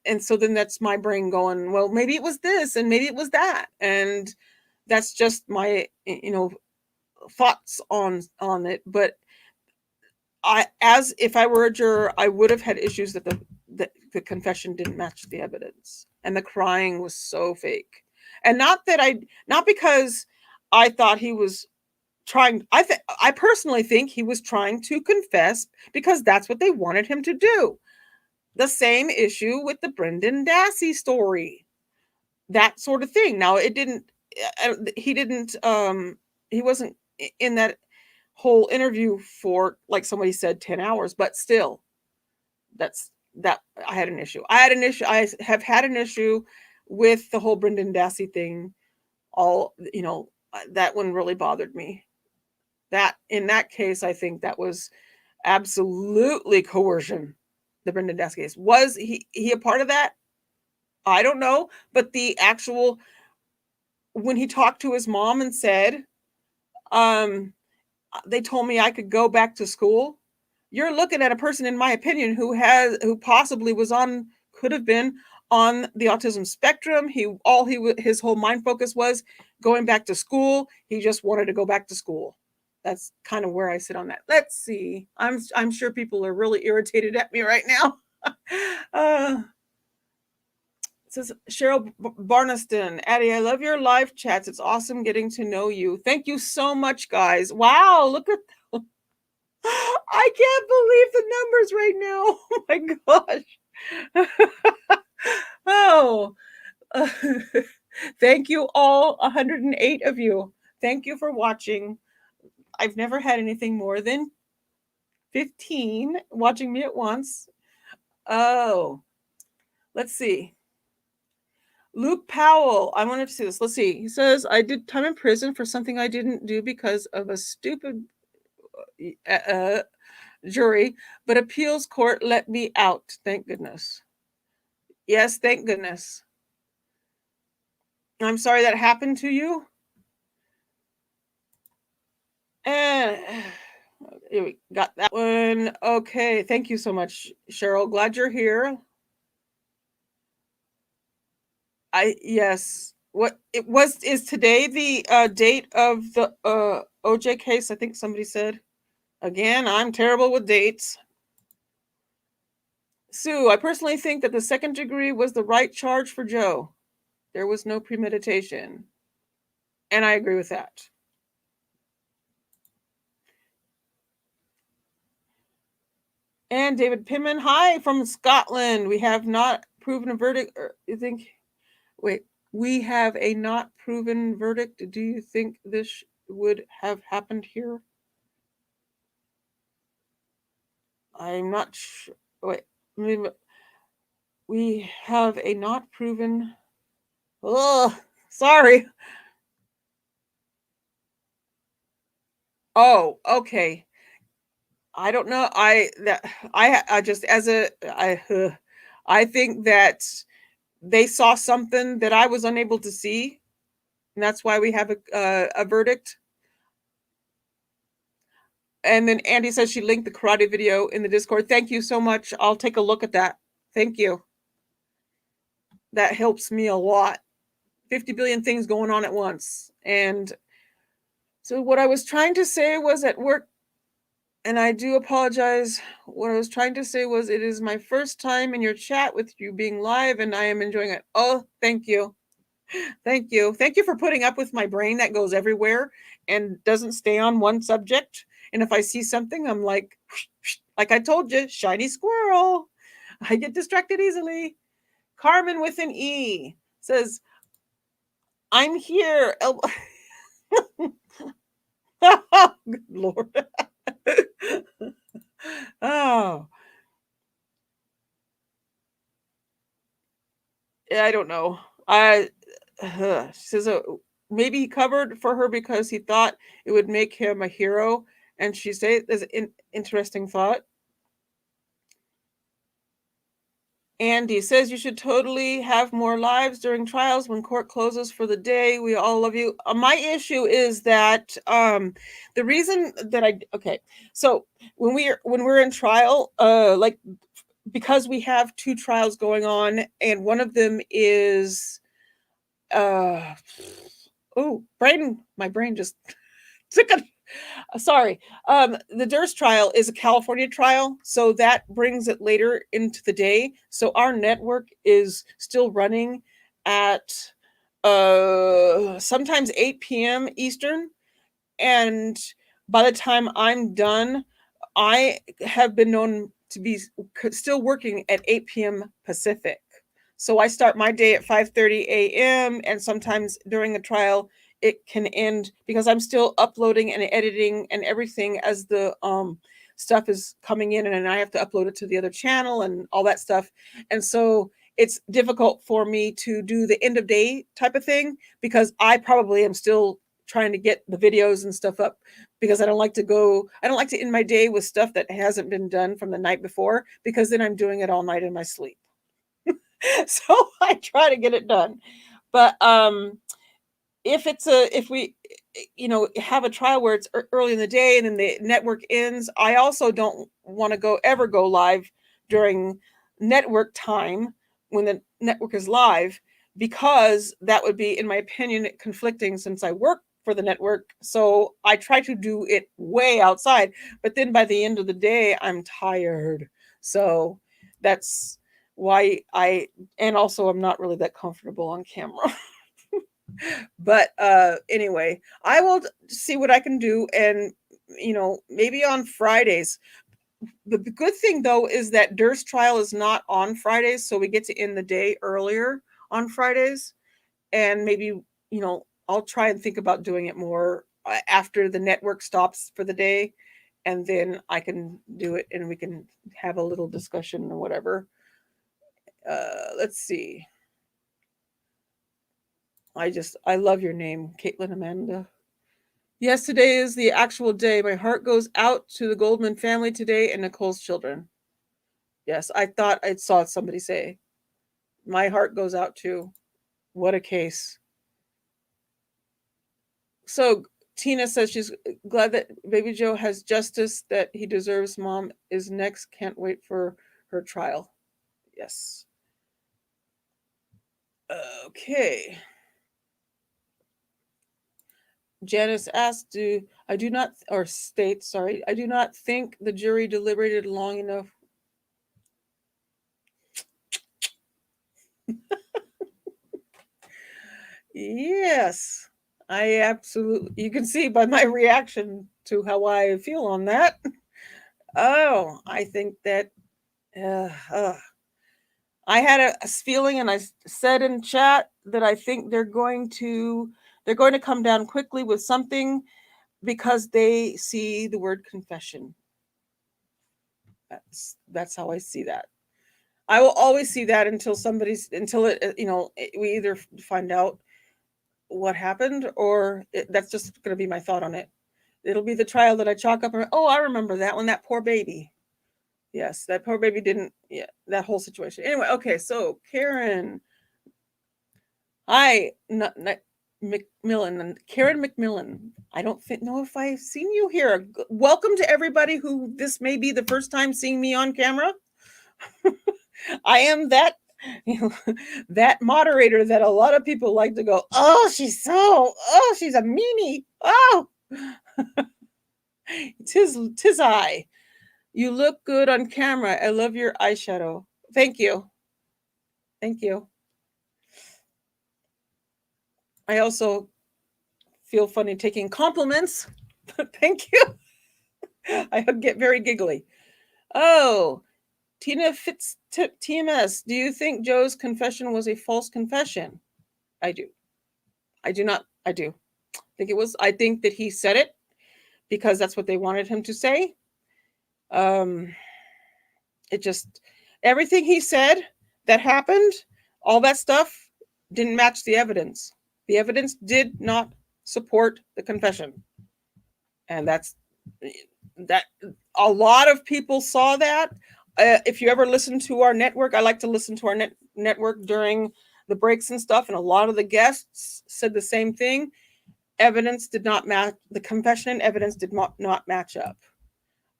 and so then that's my brain going, well, maybe it was this and maybe it was that, and that's just my thoughts on it. But as if I were a juror, I would have had issues that the confession didn't match the evidence, and the crying was so fake. And not because I thought he was trying. I personally think he was trying to confess because that's what they wanted him to do. The same issue with the Brendan Dassey story, that sort of thing. Now it didn't. He didn't. He wasn't in that whole interview for, like somebody said, 10 hours, but still, that I had an issue. I have had an issue with the whole Brendan Dassey thing. That one really bothered me. That in that case, I think that was absolutely coercion. The Brendan Dassey case. Was he a part of that? I don't know, but the actual, when he talked to his mom and said, they told me I could go back to school. You're looking at a person, in my opinion, who possibly could have been on the autism spectrum. His whole mind focus was going back to school. He just wanted to go back to school. That's kind of where I sit on that. Let's see. I'm sure people are really irritated at me right now. It says Cheryl Barneston, Addie, I love your live chats. It's awesome getting to know you. Thank you so much, guys. Wow, look at that. I can't believe the numbers right now. Oh my gosh. Oh, thank you all, 108 of you. Thank you for watching. I've never had anything more than 15 watching me at once. Oh, let's see. Luke Powell, I wanted to see this. Let's see. He says, I did time in prison for something I didn't do because of a stupid jury, but appeals court let me out. Thank goodness. Yes, thank goodness. I'm sorry that happened to you. And we got that one. Okay, thank you so much, Cheryl. Glad you're here. Yes. What it was is today the date of the OJ case, I think somebody said. Again, I'm terrible with dates. Sue, I personally think that the second degree was the right charge for Joe. There was no premeditation. And I agree with that. And David Pittman, hi from Scotland. We have not proven a verdict. We have a not proven verdict. Do you think this would have happened here? I'm not sure. We have a not proven. Oh, sorry. Oh, okay. I don't know. I just I think that they saw something that I was unable to see, and that's why we have a verdict. And then Andy says she linked the karate video in the Discord. Thank you so much. I'll take a look at that. Thank you. That helps me a lot. 50 billion things going on at once. And so what I was trying to say was at work, and I do apologize. What I was trying to say was it is my first time in your chat with you being live, and I am enjoying it. Oh, thank you. Thank you. Thank you for putting up with my brain that goes everywhere and doesn't stay on one subject. And if I see something, I'm like I told you, shiny squirrel. I get distracted easily. Carmen with an E says, I'm here. Good Lord. Oh. Yeah, I don't know. She says maybe he covered for her because he thought it would make him a hero. And she said there's an interesting thought. Andy says you should totally have more lives during trials when court closes for the day. We all love you. My issue is that the reason that so when we're in trial, like because we have two trials going on, and one of them is my brain just took a Sorry. The Durst trial is a California trial, so that brings it later into the day. So our network is still running at sometimes 8 p.m. Eastern, and by the time I'm done, I have been known to be still working at 8 p.m. Pacific. So I start my day at 5:30 a.m. and sometimes during a trial it can end because I'm still uploading and editing and everything as the stuff is coming in, and then I have to upload it to the other channel and all that stuff. And so it's difficult for me to do the end of day type of thing because I probably am still trying to get the videos and stuff up because I don't like to end my day with stuff that hasn't been done from the night before because then I'm doing it all night in my sleep. So I try to get it done. But if we have a trial where it's early in the day and then the network ends, I also don't want to ever go live during network time when the network is live, because that would be, in my opinion, conflicting since I work for the network. So I try to do it way outside, but then by the end of the day I'm tired. So that's why and also I'm not really that comfortable on camera. But anyway, I will see what I can do, and maybe on Fridays. The good thing though is that Durst trial is not on Fridays, so we get to end the day earlier on Fridays, and maybe I'll try and think about doing it more after the network stops for the day, and then I can do it and we can have a little discussion or whatever. Let's see. I love your name, Caitlin Amanda. Yes, today is the actual day. My heart goes out to the Goldman family today and Nicole's children. Yes, I thought I saw somebody say, my heart goes out to. What a case. So Tina says she's glad that baby Joe has justice that he deserves. Mom is next. Can't wait for her trial. Yes. Okay. Janice asked, I do not think the jury deliberated long enough. Yes, I absolutely, you can see by my reaction to how I feel on that. Oh, I think that I had a feeling, and I said in chat that I think they're going to come down quickly with something because they see the word confession. That's how I see that. I will always see that until we either find out what happened or that's just going to be my thought on it. It'll be the trial that I chalk up and, oh, I remember that one, that poor baby. Yes, that poor baby didn't, that whole situation. Anyway, okay, so Karen. Hi, McMillan. Karen McMillan. I don't know if I've seen you here. Welcome to everybody who this may be the first time seeing me on camera. I am that that moderator that a lot of people like to go, oh, she's a meanie. Oh, tis I. You look good on camera. I love your eyeshadow. Thank you. Thank you. I also feel funny taking compliments. Thank you. I get very giggly. Oh, Tina Fitz TMS. Do you think Joe's confession was a false confession? I do. I do not. I do. I think that he said it because that's what they wanted him to say. It just, everything he said that happened, all that stuff didn't match the evidence. The evidence did not support the confession. And that a lot of people saw that. If you ever listen to our network, I like to listen to our network during the breaks and stuff, and a lot of the guests said the same thing. Evidence did not match, the confession and evidence did not match up.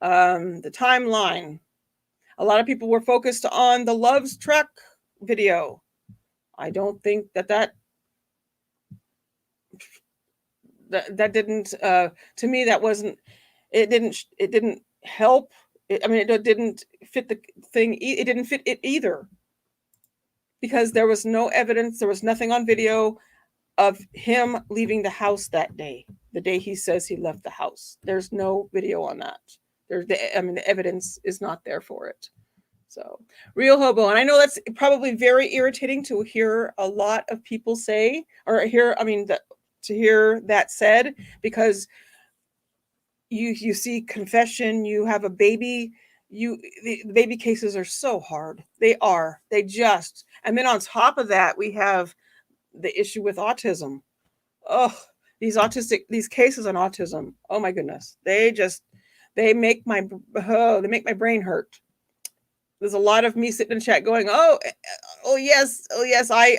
The timeline, a lot of people were focused on the Love's Truck video. I don't think that That didn't to me that wasn't it didn't help. I mean, it didn't fit the thing. It didn't fit it either because there was no evidence. There was nothing on video of him leaving the house that day. The day he says he left the house. There's no video on that. I mean, the evidence is not there for it. So, real hobo. And I know that's probably very irritating to hear a lot of people say, or hear, I mean, to hear that said, because you see confession, you have a baby, the baby cases are so hard. They just, and then on top of that, we have the issue with autism. Oh, these cases on autism. Oh my goodness. They make my brain hurt. There's a lot of me sitting in chat going, oh yes, I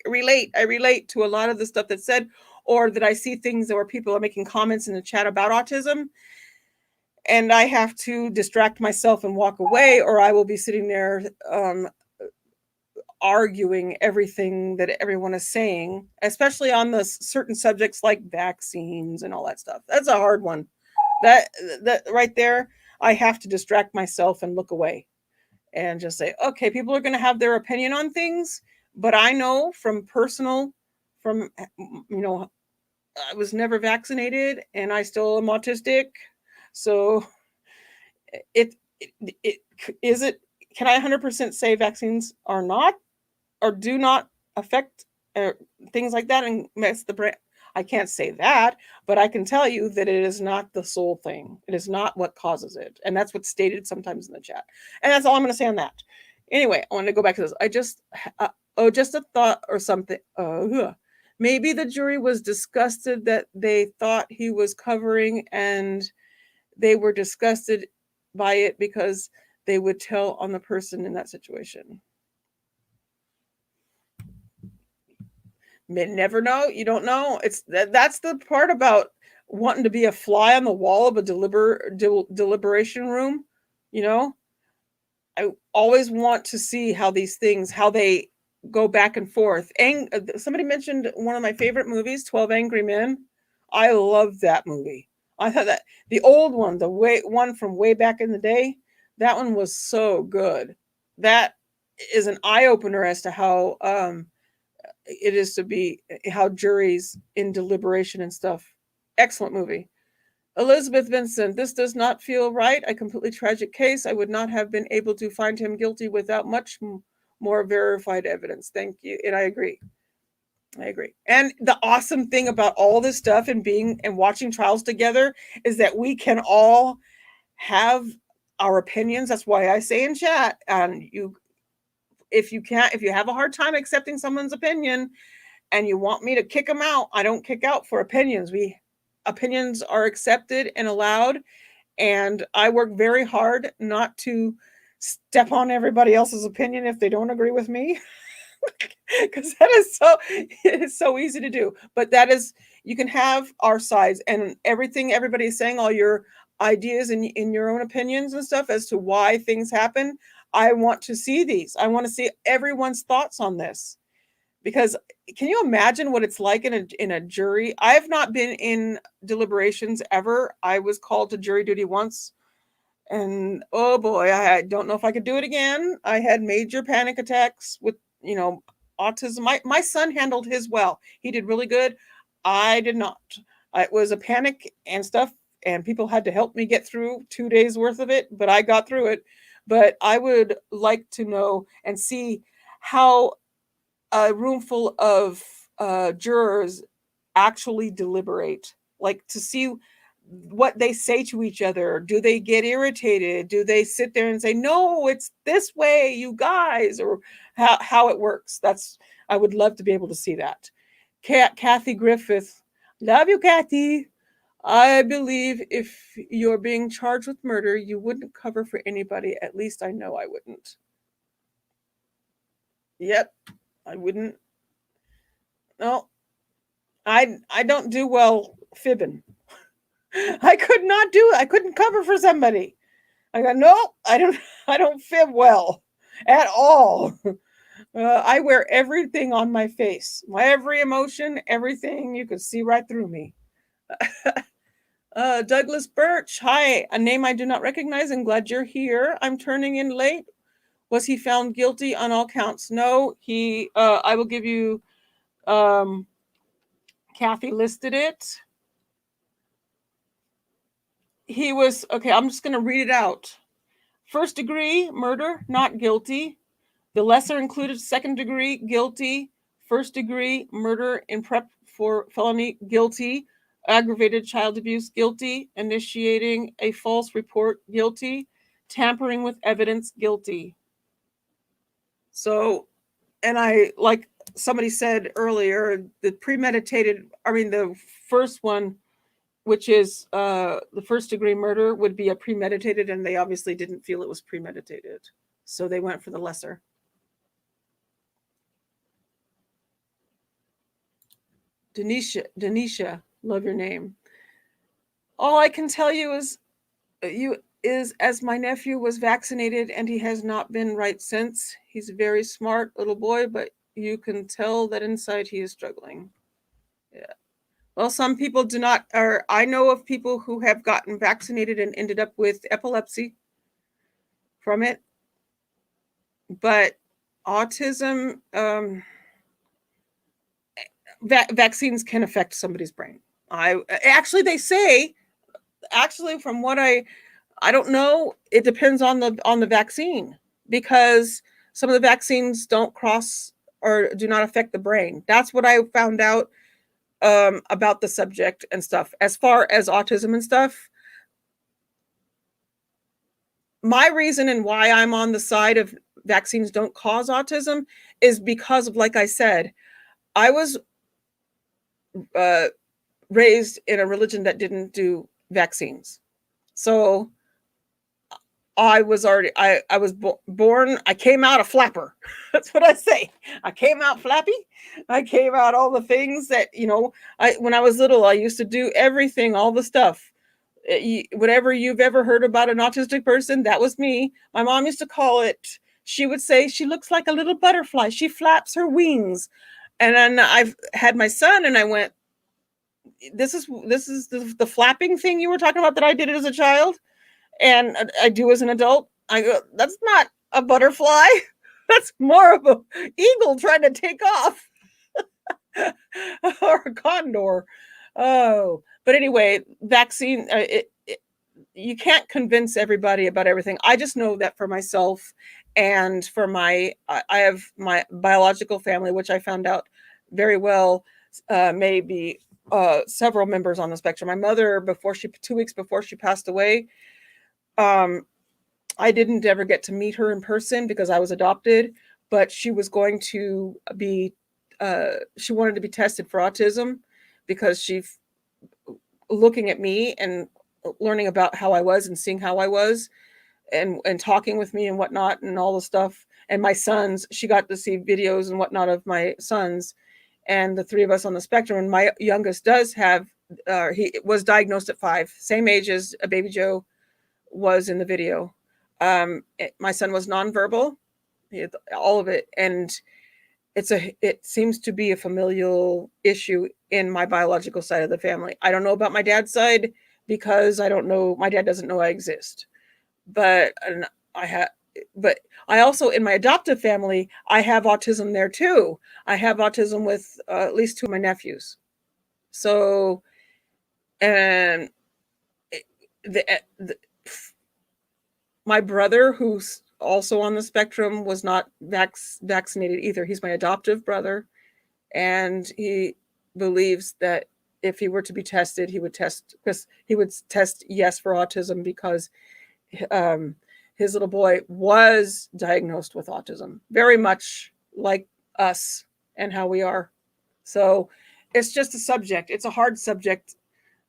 relate to a lot of the stuff that's said, or that I see things where people are making comments in the chat about autism, and I have to distract myself and walk away, or I will be sitting there arguing everything that everyone is saying, especially on the certain subjects like vaccines and all that stuff. That's a hard one. That right there, I have to distract myself and look away and just say, okay, people are going to have their opinion on things, but I know from I was never vaccinated and I still am autistic. So it is it, can I 100% say vaccines are not or do not affect things like that and mess the brain? I can't say that, but I can tell you that it is not the sole thing. It is not what causes it. And that's what's stated sometimes in the chat. And that's all I'm going to say on that. Anyway, I want to go back to this. Just a thought or something. Maybe the jury was disgusted that they thought he was covering, and they were disgusted by it because they would tell on the person in that situation. Never know. You don't know. That's the part about wanting to be a fly on the wall of a deliberation room. You know, I always want to see how these things, how they go back and forth. Somebody mentioned one of my favorite movies, 12 Angry Men. I love that movie. I thought that the old one, one from way back in the day, that one was so good. That is an eye opener as to how it is to be, how juries in deliberation and stuff. Excellent movie. Elizabeth Vincent, this does not feel right. A completely tragic case. I would not have been able to find him guilty without much more verified evidence. Thank you. And I agree. And the awesome thing about all this stuff and being and watching trials together is that we can all have our opinions. That's why I say in chat, and if you have a hard time accepting someone's opinion and you want me to kick them out, I don't kick out for opinions. Opinions are accepted and allowed, and I work very hard not to step on everybody else's opinion if they don't agree with me. Because it is so easy to do. But that is, you can have our sides and everything everybody is saying, all your ideas and in your own opinions and stuff as to why things happen. I want to see these. I want to see everyone's thoughts on this. Because can you imagine what it's like in a jury? I have not been in deliberations ever. I was called to jury duty once, and oh boy, I don't know if I could do it again. I had major panic attacks with autism. My son handled his well. He did really good. I did not. It was a panic and stuff, and people had to help me get through 2 days worth of it, but I got through it. But I would like to know and see how a room full of jurors actually deliberate, like to see what they say to each other. Do they get irritated? Do they sit there and say, no, it's this way, you guys, or how it works? I would love to be able to see that. Kathy Griffith, love you, Kathy. I believe if you're being charged with murder, you wouldn't cover for anybody. At least I know I wouldn't. Yep, I wouldn't. No, I don't do well fibbing. I could not do it. I couldn't cover for somebody. I go, no, I don't fib well at all. I wear everything on my face, every emotion, everything. You could see right through me. Douglas Birch, hi. A name I do not recognize. I'm glad you're here. I'm turning in late. Was he found guilty on all counts? No, he. I will give you. Kathy listed it. He was okay. I'm just going to read it out. First degree murder, not guilty. The lesser included second degree, guilty. First degree murder in prep for felony, guilty. Aggravated child abuse, guilty. Initiating a false report, guilty. Tampering with evidence, guilty. So, and I, like somebody said earlier, the first one, which is the first degree murder, would be a premeditated, and they obviously didn't feel it was premeditated. So they went for the lesser. Denisha, love your name. All I can tell you is as my nephew was vaccinated and he has not been right since. He's a very smart little boy, but you can tell that inside he is struggling. Yeah. Well, some people do not, or I know of people who have gotten vaccinated and ended up with epilepsy from it. But autism, vaccines can affect somebody's brain. They say, from what I don't know, it depends on the vaccine, because some of the vaccines don't cross or do not affect the brain. That's what I found out about the subject and stuff. As far as autism and stuff, my reason and why I'm on the side of vaccines don't cause autism is because of, like I said, I was raised in a religion that didn't do vaccines. So I was born, I came out a flapper. That's what I say. I came out flappy. I came out all the things that, when I was little, I used to do everything, all the stuff. Whatever you've ever heard about an autistic person, that was me. My mom used to call it, she would say, she looks like a little butterfly. She flaps her wings. And then I've had my son and I went, this is the flapping thing you were talking about that I did as a child and I do as an adult. I go, that's not a butterfly. That's more of an eagle trying to take off. Or a condor. Oh, but anyway, vaccine, you can't convince everybody about everything. I just know that for myself and for I have my biological family, which I found out very well, maybe several members on the spectrum. My mother, 2 weeks before she passed away, I didn't ever get to meet her in person because I was adopted, but she was going to be, she wanted to be tested for autism because she's looking at me and learning about how I was and seeing how I was and talking with me and whatnot and all the stuff. And my sons, she got to see videos and whatnot of my sons and the three of us on the spectrum. And my youngest does have, he was diagnosed at 5, same age as a baby Joe was in the video. My son was nonverbal, all of it. And it seems to be a familial issue in my biological side of the family. I don't know about my dad's side because my dad doesn't know I exist. But I also, in my adoptive family, I have autism there too. I have autism with at least 2 of my nephews. So, and my brother, who's also on the spectrum, was not vaccinated either. He's my adoptive brother, and he believes that if he were to be tested, he would test yes for autism because his little boy was diagnosed with autism, very much like us and how we are. So it's just a subject. It's a hard subject.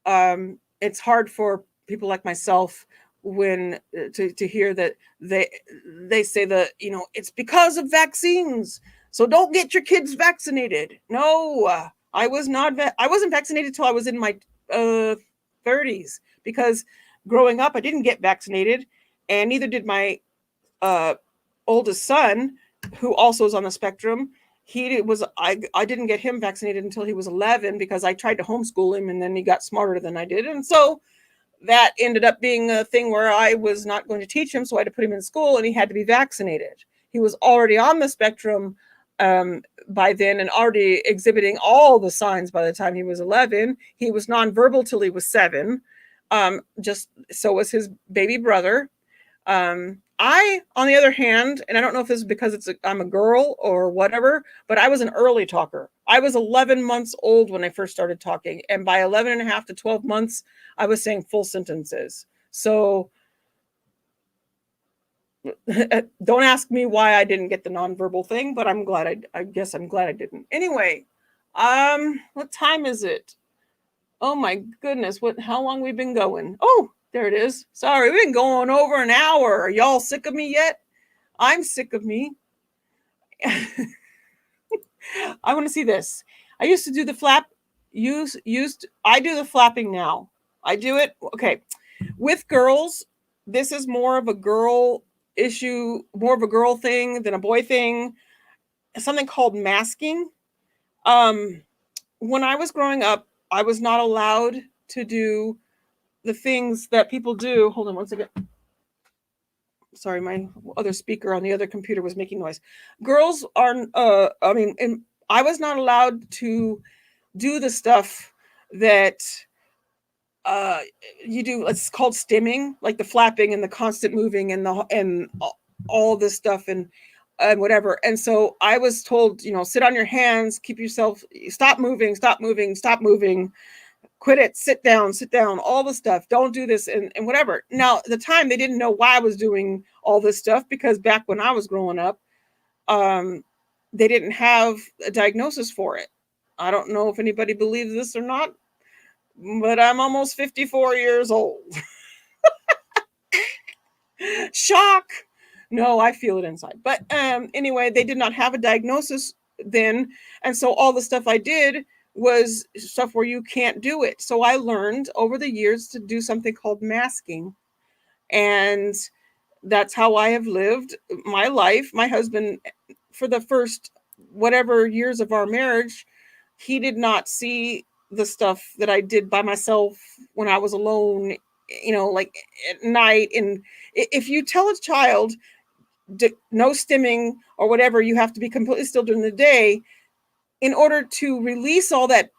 It's hard for people like myself when to hear that they say that, it's because of vaccines. So don't get your kids vaccinated. No, I wasn't vaccinated till I was in my 30s because growing up, I didn't get vaccinated, and neither did my oldest son, who also is on the spectrum. I didn't get him vaccinated until he was 11 because I tried to homeschool him, and then he got smarter than I did. And so that ended up being a thing where I was not going to teach him. So I had to put him in school, and he had to be vaccinated. He was already on the spectrum by then, and already exhibiting all the signs by the time he was 11. He was nonverbal till he was 7. Just so was his baby brother. I, on the other hand, and I don't know if this is because I'm a girl or whatever, but I was an early talker. I was 11 months old when I first started talking. And by 11 and a half to 12 months, I was saying full sentences. So don't ask me why I didn't get the nonverbal thing, but I guess I'm glad I didn't. Anyway, what time is it? Oh my goodness, how long we've been going? Oh, there it is. Sorry, we've been going over an hour. Are y'all sick of me yet? I'm sick of me. I want to see this. I used to do the flap. I do the flapping now. I do it. Okay. With girls, this is more of a girl issue, more of a girl thing than a boy thing. Something called masking. When I was growing up, I was not allowed to do the things that people do. Hold on one second. Sorry, my other speaker on the other computer was making noise. Girls are, I was not allowed to do the stuff that you do. It's called stimming, like the flapping and the constant moving and all this stuff and whatever. And so I was told, sit on your hands, stop moving, quit it, sit down, all the stuff, don't do this and whatever. Now, at the time, they didn't know why I was doing all this stuff because back when I was growing up, they didn't have a diagnosis for it. I don't know if anybody believes this or not, but I'm almost 54 years old. Shock. No, I feel it inside. But anyway, they did not have a diagnosis then. And so all the stuff I did was stuff where you can't do it. So I learned over the years to do something called masking. And that's how I have lived my life. My husband, for the first whatever years of our marriage, he did not see the stuff that I did by myself when I was alone, like at night. And if you tell a child no stimming or whatever, you have to be completely still during the day in order to release all that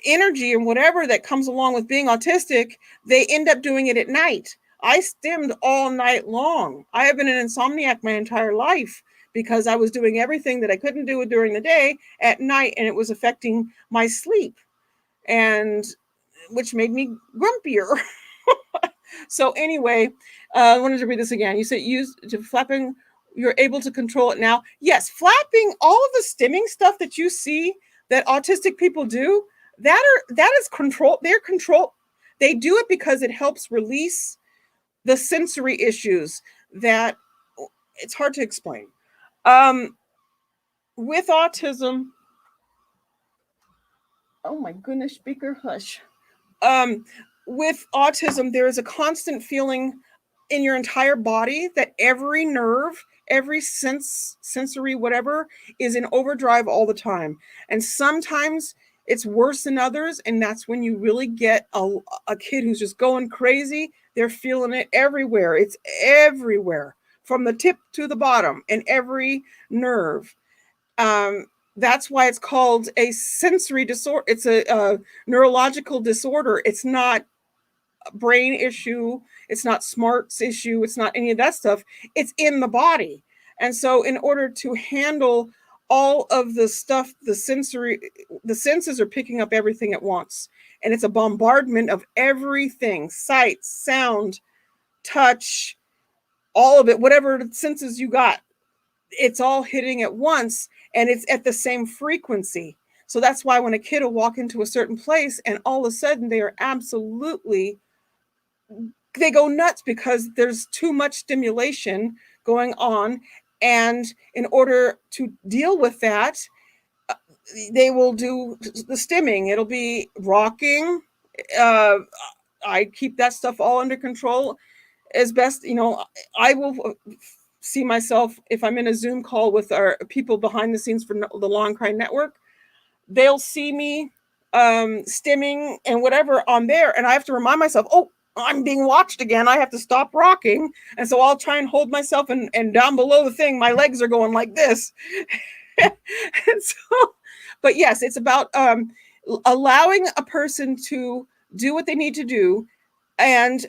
energy and whatever that comes along with being autistic, they end up doing it at night. I stimmed all night long. I have been an insomniac my entire life because I was doing everything that I couldn't do during the day at night, and it was affecting my sleep, and which made me grumpier. So anyway, I wanted to read this again. You said flapping, you're able to control it now. Yes, flapping, all of the stimming stuff that you see that autistic people do, that is control. They're control. They do it because it helps release the sensory issues that it's hard to explain. With autism, oh my goodness, speaker, hush. With autism, there is a constant feeling in your entire body that every nerve, every sensory, whatever, is in overdrive all the time. And sometimes it's worse than others. And that's when you really get a kid who's just going crazy. They're feeling it everywhere. It's everywhere from the tip to the bottom and every nerve. That's why it's called a sensory disorder. It's a neurological disorder. It's not a brain issue. It's not smarts issue. It's not any of that stuff. It's in the body. And so in order to handle all of the stuff, the senses are picking up everything at once. And it's a bombardment of everything, sight, sound, touch, all of it, whatever senses you got, it's all hitting at once, and it's at the same frequency. So that's why when a kid will walk into a certain place and all of a sudden they go nuts because there's too much stimulation going on. And in order to deal with that, they will do the stimming. It'll be rocking. I keep that stuff all under control as best, I will see myself, if I'm in a Zoom call with our people behind the scenes for the Law and Crime Network, they'll see me stimming and whatever on there, and I have to remind myself, oh, I'm being watched again. I have to stop rocking. And so I'll try and hold myself, and down below the thing, my legs are going like this. And so, but yes, it's about allowing a person to do what they need to do, and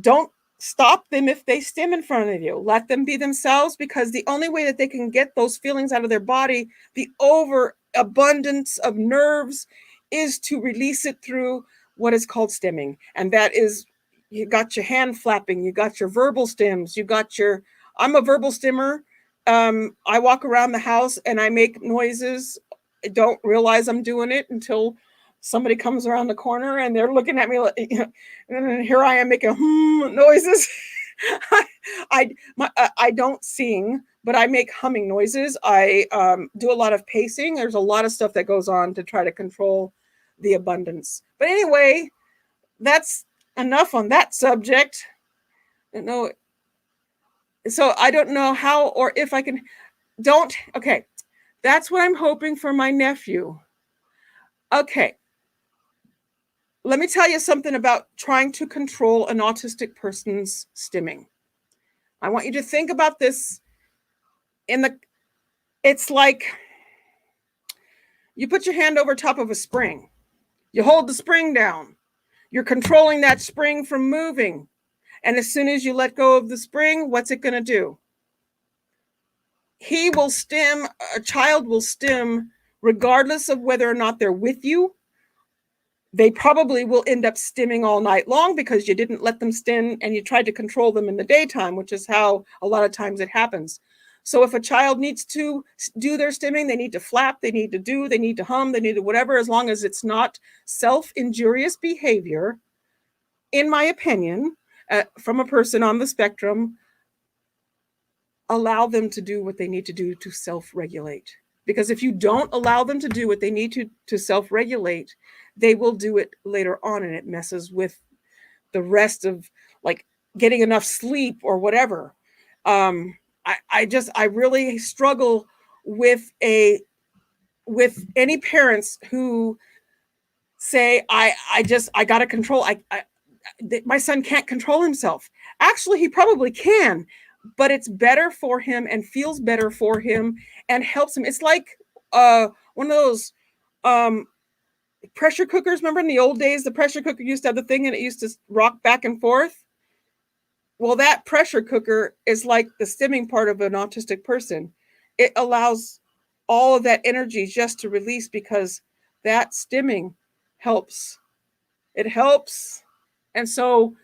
don't stop them if they stim in front of you. Let them be themselves, because the only way that they can get those feelings out of their body, the overabundance of nerves, is to release it through what is called stimming. And that is, you got your hand flapping, you got your verbal stims, you got your, I'm a verbal stimmer. I walk around the house and I make noises. I don't realize I'm doing it until somebody comes around the corner and they're looking at me like, and here I am making noises. I don't sing, but I make humming noises. I do a lot of pacing. There's a lot of stuff that goes on to try to control the abundance. But anyway, that's enough on that subject. No, so I don't know how or if I can. Okay, that's what I'm hoping for my nephew. Okay. Let me tell you something about trying to control an autistic person's stimming. I want you to think about this it's like you put your hand over top of a spring. You hold the spring down. You're controlling that spring from moving. And as soon as you let go of the spring, what's it going to do? He will stim, a child will stim regardless of whether or not they're with you. They probably will end up stimming all night long because you didn't let them stim and you tried to control them in the daytime, which is how a lot of times it happens. So if a child needs to do their stimming, they need to flap, they need to hum, they need to whatever, as long as it's not self-injurious behavior, in my opinion, from a person on the spectrum, allow them to do what they need to do to self-regulate. Because if you don't allow them to do what they need to self-regulate, they will do it later on, and it messes with the rest of like getting enough sleep or whatever. I really struggle with any parents who say, I got to control. My son can't control himself. Actually, he probably can, but it's better for him and feels better for him and helps him. It's like one of those pressure cookers. Remember in the old days, the pressure cooker used to have the thing and it used to rock back and forth? Well, that pressure cooker is like the stimming part of an autistic person. It allows all of that energy just to release, because that stimming helps. It helps. And so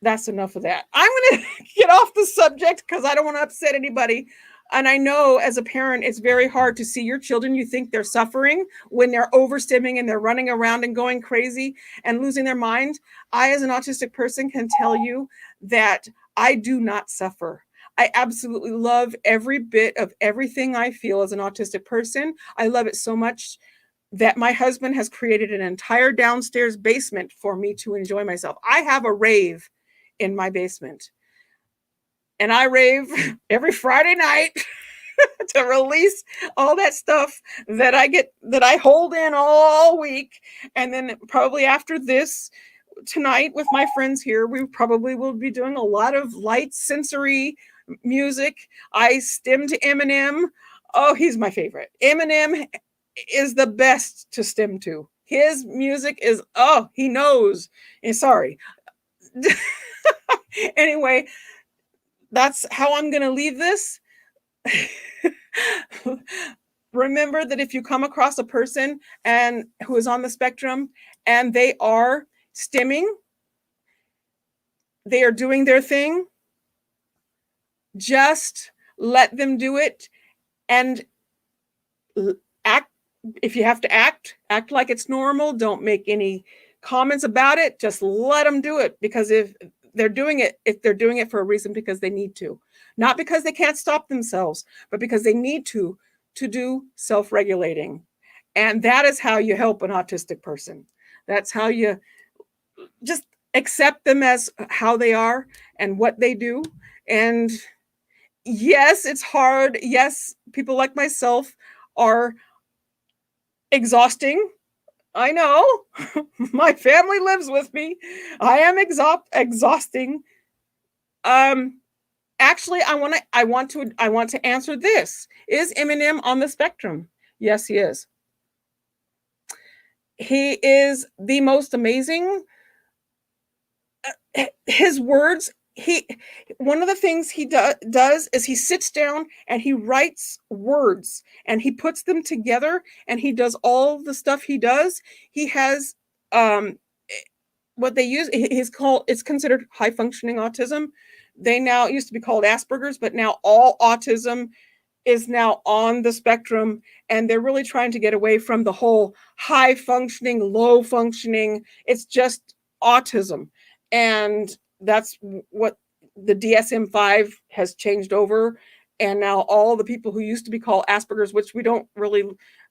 that's enough of that. I'm going to get off the subject because I don't want to upset anybody. And I know as a parent, it's very hard to see your children. You think they're suffering when they're overstimming and they're running around and going crazy and losing their mind. I, as an autistic person, can tell you that I do not suffer. I absolutely love every bit of everything I feel as an autistic person. I love it so much that my husband has created an entire downstairs basement for me to enjoy myself. I have a rave in my basement. And I rave every Friday night to release all that stuff that I hold in all week. And then probably after this tonight with my friends here, we probably will be doing a lot of light sensory music. I stim to Eminem. Oh, he's my favorite. Eminem is the best to stim to. His music is, oh, he knows. Sorry. Anyway, that's how I'm going to leave this. Remember that if you come across a person and who is on the spectrum and they are stimming, they are doing their thing, just let them do it and act. If you have to act like it's normal. Don't make any comments about it. Just let them do it, because if they're doing it for a reason, because they need to, not because they can't stop themselves, but because they need to do self-regulating. And that is how you help an autistic person. That's how you just accept them as how they are and what they do. And Yes, it's hard. Yes, people like myself are exhausting. I know. My family lives with me. I am exhausting. Um Actually, I want to answer this. Is Eminem on the spectrum? Yes, he is. He is the most amazing. His words, he one of the things he does is he sits down and he writes words and he puts them together and he does all the stuff he does. He has um what they use is called, it's considered high functioning autism. They now, it used to be called Asperger's, but now all autism is now on the spectrum, and they're really trying to get away from the whole high functioning, low functioning. It's just autism. And that's what the DSM-5 has changed over. And now all the people who used to be called Asperger's, which we don't really,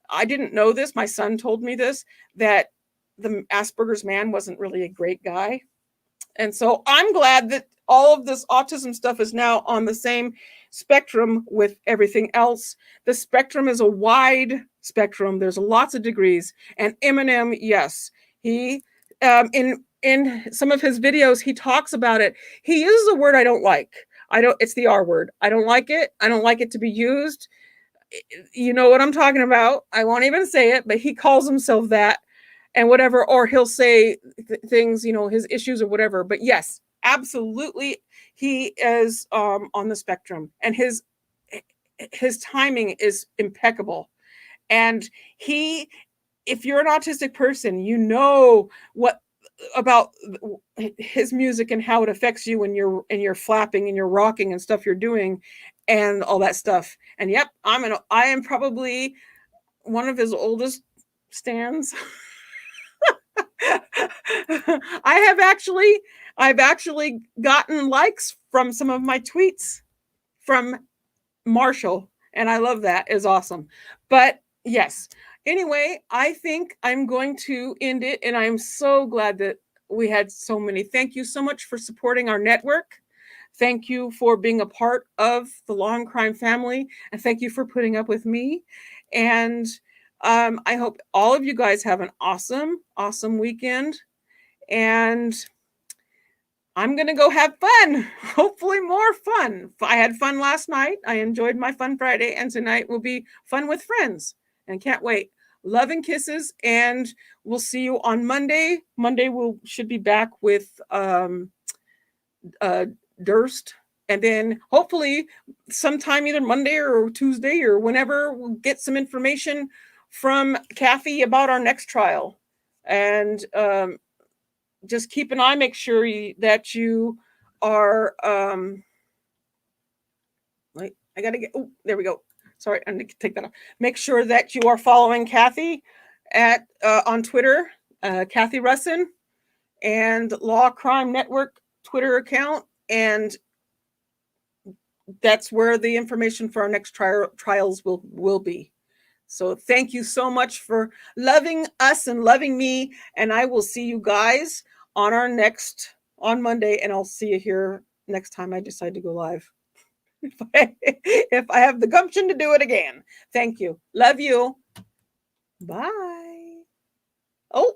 I didn't know this, my son told me this, that the Asperger's man wasn't really a great guy. And so I'm glad that all of this autism stuff is now on the same spectrum with everything else. The spectrum is a wide spectrum. There's lots of degrees. And Eminem, yes, he in some of his videos he talks about it. He uses a word I don't like. I don't. It's the R word. I don't like it. I don't like it to be used. You know what I'm talking about. I won't even say it, but he calls himself that and whatever, or he'll say things, you know, his issues or whatever. But yes, absolutely, he is on the spectrum, and his timing is impeccable. And he, if you're an autistic person, you know what about his music and how it affects you when you're flapping and you're rocking and stuff you're doing and all that stuff. And yep, I am probably one of his oldest stands. I've actually gotten likes from some of my tweets from Marshall, and I love that. It's awesome. But yes, anyway, I think I'm going to end it, and I'm so glad that we had so many. Thank you so much for supporting our network. Thank you for being a part of the Law and Crime family, and thank you for putting up with me. And I hope all of you guys have an awesome, awesome weekend. And I'm going to go have fun. Hopefully more fun. I had fun last night. I enjoyed my Fun Friday, and tonight will be fun with friends. And can't wait. Love and kisses, and we'll see you on Monday. Monday should be back with Durst. And then hopefully sometime either Monday or Tuesday or whenever, we'll get some information from Kathy about our next trial. And just keep an eye, make sure that you are wait, I gotta get, oh, there we go. Sorry, I need to take that off. Make sure that you are following Kathy at on Twitter, Kathy Russin, and Law Crime Network Twitter account, and that's where the information for our next trials will be. So thank you so much for loving us and loving me. And I will see you guys on on Monday. And I'll see you here next time I decide to go live. If I have the gumption to do it again. Thank you. Love you. Bye. Oh,